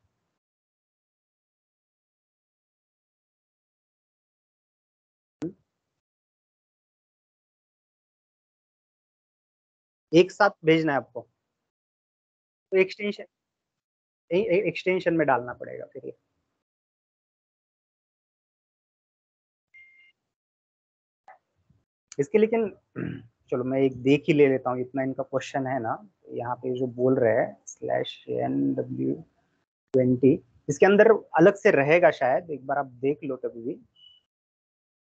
एक साथ भेजना है आपको, तो एक्सटेंशन एक्सटेंशन में डालना पड़ेगा फिर ये। इसके लेकिन चलो मैं एक देख ही ले लेता हूँ, इतना इनका क्वेश्चन है ना। यहाँ पे जो बोल रहे हैं /NW20, इसके अंदर अलग से रहेगा शायद, एक बार आप देख लो कभी भी।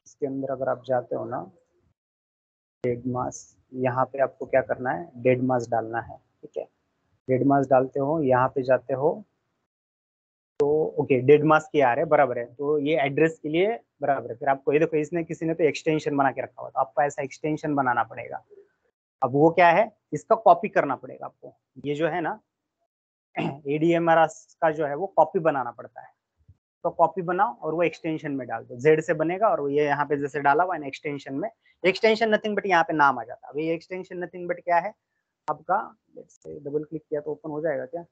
इसके अंदर अगर आप जाते हो ना, डेड मास, यहाँ पे आपको क्या करना है, डेड मास डालना है, ठीक है? डेड मास डालते हो, यहाँ पे जाते हो, तो ओके डेड मास के आ रहे हैं, बराबर है। तो ये एड्रेस के लिए बराबर है। फिर आपको ये देखो, इसने किसी ने तो एक्सटेंशन बना के रखा हुआ, तो आपको ऐसा एक्सटेंशन बनाना पड़ेगा। अब वो क्या है, इसका कॉपी करना पड़ेगा आपको। ये जो है ना ADMR का जो है वो कॉपी बनाना पड़ता है। तो कॉपी बनाओ और वो एक्सटेंशन में डाल दो, जेड से बनेगा। और ये यहाँ पे जैसे डाला हुआ है ना एक्सटेंशन में, एक्सटेंशन नथिंग बट यहाँ पे नाम आ जाता है। अभी ये एक्सटेंशन नथिंग बट क्या है आपका, डबल क्लिक किया तो ओपन हो जाएगा क्या?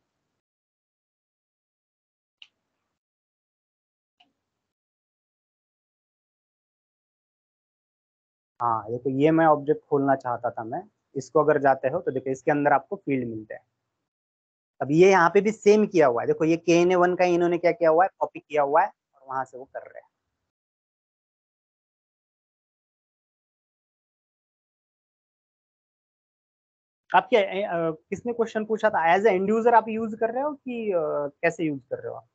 हाँ देखो, ये मैं ऑब्जेक्ट खोलना चाहता था मैं। इसको अगर जाते हो तो देखो, इसके अंदर आपको फील्ड मिलते हैं। अब ये यहाँ पे भी सेम किया हुआ है, देखो ये KNA1 का इन्होंने क्या किया हुआ है, कॉपी किया हुआ है, और वहां से वो कर रहे हैं। आप क्या किसने क्वेश्चन पूछा था, एज ए एंड यूजर आप यूज कर रहे हो कि कैसे यूज कर रहे हो आप?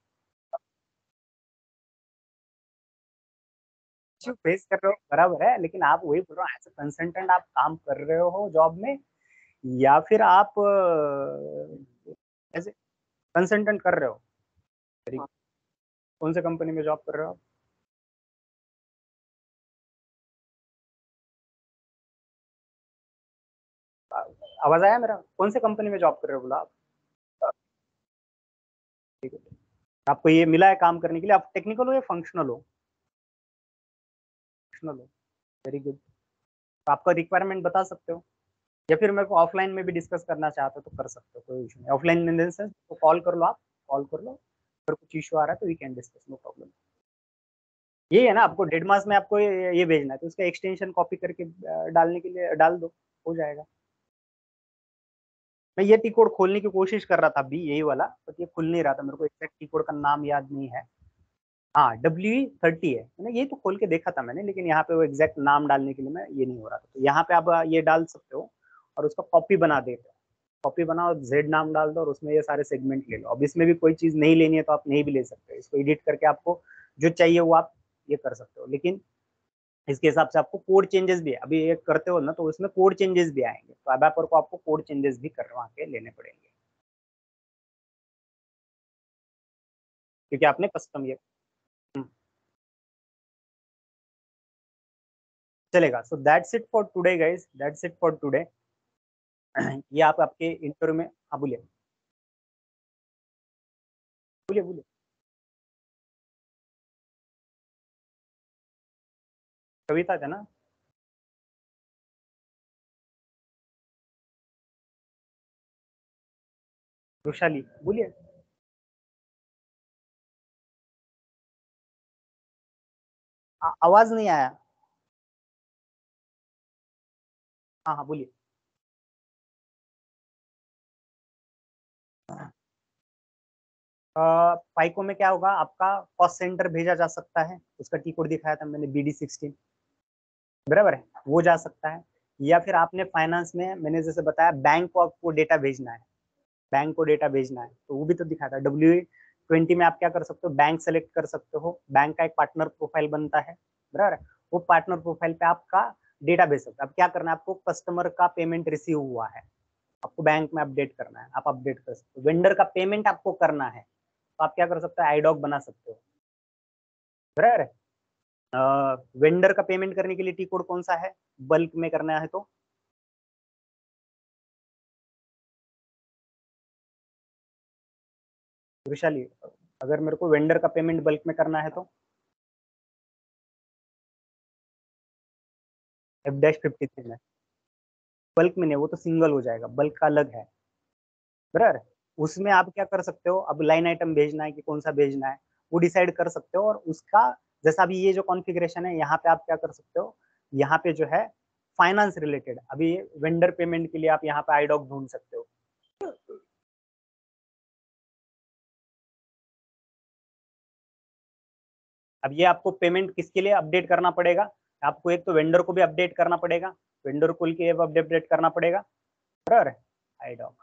फेस कर रहे हो, बराबर है, लेकिन आप वही बोल रहे हो, एज ए कंसल्टेंट आप काम कर रहे हो जॉब में, या फिर आप एज ए कंसल्टेंट कर रहे हो? Very good। कौन से कंपनी में जॉब कर रहे हो आप? आवाज आया मेरा? कौन से कंपनी में जॉब कर रहे हो बोला आप? ठीक है। आपको ये मिला है काम करने के लिए, आप टेक्निकल हो या फंक्शनल हो? फंक्शनल हो, वेरी गुड। तो आपका रिक्वायरमेंट बता सकते हो, या फिर मेरे को ऑफलाइन में भी डिस्कस करना चाहते हो तो कर सकते हो, कोई इशू नहीं। ऑफलाइन इन द सेंस तो कॉल कर लो, आप कॉल कर लो, अगर कुछ इशू आ रहा है तो we can discuss, no problem. ये है ना, आपको डेड मास में आपको ये भेजना है, तो उसका एक्सटेंशन कॉपी करके डालने के लिए डाल दो, हो जाएगा। मैं ये टी कोड खोलने की कोशिश कर रहा था अभी, यही वाला, बट ये खुल नहीं रहा था, मेरे को एग्जैक्ट टी कोड का नाम याद नहीं है। हाँ W30 है, मैंने ये तो खोल के देखा था मैंने, लेकिन यहाँ पे वो एग्जैक्ट नाम डालने के लिए मैं ये नहीं हो रहा था। तो यहाँ पे आप ये डाल सकते हो और उसका कॉपी बना देते हो, कॉपी बनाओ, जेड नाम डाल दो और उसमें ये सारे सेगमेंट ले लो। अब इसमें भी कोई चीज नहीं लेनी है तो आप नहीं भी ले सकते, इसको एडिट करके आपको जो चाहिए वो आप ये कर सकते हो। लेकिन इसके हिसाब से आपको कोड चेंजेस भी है, अभी ये करते हो ना तो उसमें कोड चेंजेस भी आएंगे, तो अब को आपको कोड चेंजेस भी करवा के लेने पड़ेंगे, क्योंकि आपने कस्टम ये चलेगा। So that's it for today guys, that's it for today. ये आप आपके इंटरव्यू में, हाँ बोलिए बोलिए बोलिए। कविता था ना? वृषाली, बोलिए। आवाज नहीं आया। हाँ हाँ बोलिए। पाइको में क्या होगा, आपका कॉस्ट सेंटर भेजा जा सकता है, उसका टी कोड दिखाया था मैंने, BD16, बराबर है, वो जा सकता है। या फिर आपने फाइनेंस में, मैंने जैसे बताया बैंक को आपको डेटा भेजना है, बैंक को डेटा भेजना है, तो वो भी तो दिखाता है। W20 में आप क्या कर सकते हो, बैंक सेलेक्ट कर सकते हो, बैंक का एक पार्टनर प्रोफाइल बनता है, बराबर। वो पार्टनर प्रोफाइल पे आपका डेटा भेज सकते हो। अब क्या करना है आपको, कस्टमर का पेमेंट रिसीव हुआ है, आपको बैंक में अपडेट करना है, आप अपडेट कर सकते हो। वेंडर का पेमेंट आपको करना है, तो आप क्या कर सकते हो, आईडॉक बना सकते हो, बराबर। वेंडर का पेमेंट करने के लिए टी कोड कौन सा है, बल्क में करना है तो वैशाली, अगर मेरे को वेंडर का पेमेंट बल्क में करना है तो F-53 में, बल्क में नहीं, वो तो सिंगल हो जाएगा, बल्क का अलग है, बराबर। उसमें आप क्या कर सकते हो, अब लाइन आइटम भेजना है कि कौन सा भेजना है वो डिसाइड कर सकते हो। और उसका जैसा अभी ये जो कॉन्फ़िगरेशन है, यहाँ पे आप क्या कर सकते हो, यहाँ पे जो है फाइनेंस रिलेटेड, अभी वेंडर पेमेंट के लिए आप यहाँ पे आईडॉक ढूंढ सकते हो। अब ये आपको पेमेंट किसके लिए अपडेट करना पड़ेगा, आपको एक तो वेंडर को भी अपडेट करना पड़ेगा, वेंडर को के अपडेट करना पड़ेगा, बराबर। आईडॉक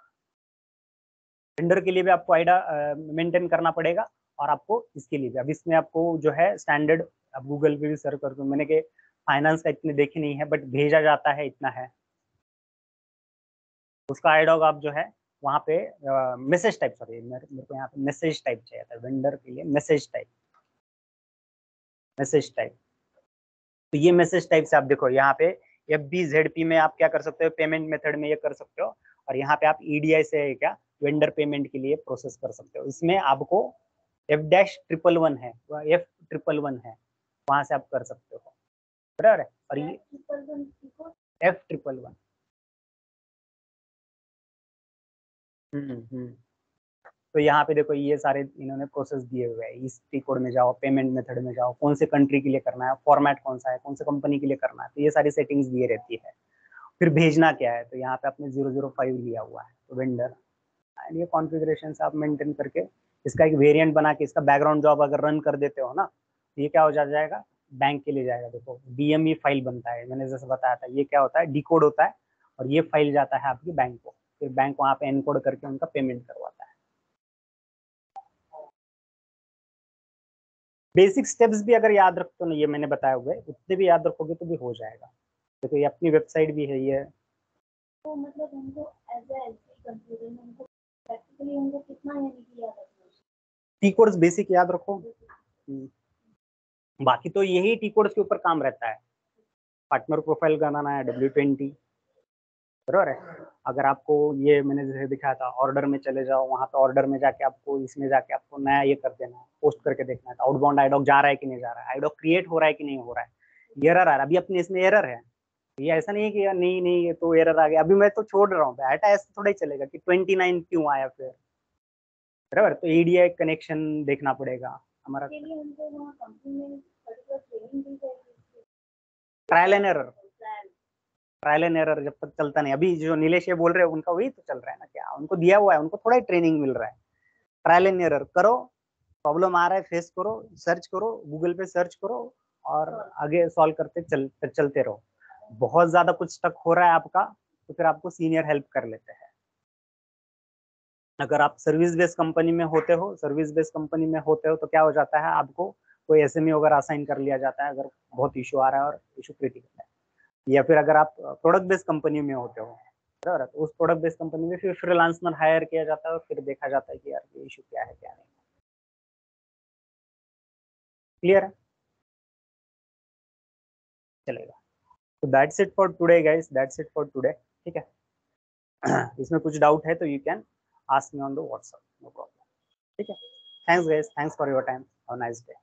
वेंडर के लिए भी आपको आईडा मेंटेन करना पड़ेगा, और आपको इसके लिए भी। अब इसमें आपको जो है स्टैंडर्ड, अब गूगल पे भी सर्च करके मैंने के फाइनेंस का इतने देखे नहीं है, बट भेजा जाता है इतना है, उसका आईडॉग आप जो है वहाँ पे मैसेज टाइप, सॉरी मेरे को यहाँ पे मैसेज टाइप चाहिए था, वेंडर के लिए मैसेज टाइप, मैसेज टाइप। तो ये मैसेज टाइप से आप देखो यहाँ पे FBZP में आप क्या कर सकते हो, पेमेंट मेथड में ये कर सकते हो, और यहाँ पे आप EDI से क्या वेंडर पेमेंट के लिए प्रोसेस कर सकते हो। इसमें आपको F-111 है, F-111 है, वहां से आप कर सकते हो, बराबर है। और ये F-111, हम्म। तो यहाँ पे देखो ये सारे इन्होंने प्रोसेस दिए हुए हैं, इस टी कोड में जाओ, पेमेंट मेथड में जाओ, कौन से कंट्री के लिए करना है, फॉर्मेट कौन सा है, कौन से कंपनी के लिए करना है, तो ये सारी सेटिंग्स दिए रहती है। फिर भेजना क्या है, तो यहाँ पे आपने 005 लिया हुआ है, तो वेंडर एंड ये कॉन्फ़िगरेशन आप मेंटेन करके इसका एक वेरिएंट बना के इसका बैकग्राउंड जॉब अगर रन कर देते हो ना, तो ये क्या हो जाएगा, बैंक के लिए जाएगा। देखो DME फाइल बनता है, मैंने जैसे बताया था, ये क्या होता है, डिकोड होता है, और ये फाइल जाता है आपकी बैंक को, फिर बैंक वहाँ पे एनकोड करके उनका पेमेंट करवाता है। बेसिक स्टेप्स भी अगर याद रखते हो ना, ये मैंने बताया हुआ है, उतने भी याद रखोगे तो भी हो जाएगा। देखो ये अपनी वेबसाइट भी है ये, तो मतलब हमको एज ए कंप्यूटर में हमको प्रैक्टिकली हमको कितना यानी कि याद रखना है, टी कोड्स बेसिक याद रखो। बाकी तो यही टी कोड्स के ऊपर काम रहता है, पार्टनर प्रोफाइल बनाना है, W20, बराबर है। अगर आपको ये मैंने जैसे दिखाया था, ऑर्डर में चले जाओ, वहाँ पे ऑर्डर में जाके आपको, इसमें जाके आपको नया ये कर देना है, पोस्ट करके देखना है आउटबाउंड आईडॉक जा रहा है कि नहीं जा रहा है, आईडॉक क्रिएट हो रहा है कि नहीं हो रहा है, एरर आ रहा है, अभी अपने इसमें एरर है। ये ऐसा नहीं है कि यार नहीं नहीं ये तो एरर आ गया, अभी मैं तो छोड़ रहा हूँ, डाटा ऐसे थोड़ा ही चलेगा कि 29 क्यों आया फिर, बराबर। तो EDI कनेक्शन देखना पड़ेगा हमारा, trial and error, trial and error जब तक चलता नहीं, अभी जो नीलेश ये बोल रहे हैं उनका वही तो चल रहा है ना, क्या उनको दिया हुआ है, उनको थोड़ा ही ट्रेनिंग मिल रहा है। ट्रायल एंड एरर करो, प्रॉब्लम आ रहा है फेस करो, सर्च करो, गूगल पे सर्च करो, और आगे सॉल्व करते चलते रहो। बहुत ज्यादा कुछ स्टक हो रहा है आपका, तो फिर आपको सीनियर हेल्प कर लेते हैं। अगर आप सर्विस बेस्ड कंपनी में होते हो, सर्विस बेस्ड कंपनी में होते हो तो क्या हो जाता है, आपको कोई SME वगैरह असाइन कर लिया जाता है अगर बहुत इशू आ रहा है और इशू क्रिटिकल है। या फिर अगर आप प्रोडक्ट बेस्ड कंपनी में होते हो, बराबर, तो उस प्रोडक्ट बेस्ड कंपनी में फिर फ्रीलांसर हायर किया जाता है, और फिर देखा जाता है कि यार ये इशू क्या है क्या नहीं। क्लियर है, चलेगा। तो that's it for today guys, that's it for today, ठीक है। इसमें कुछ डाउट है तो you can ask me on the WhatsApp, no problem, ठीक है। Thanks guys, thanks for your time, have a nice day.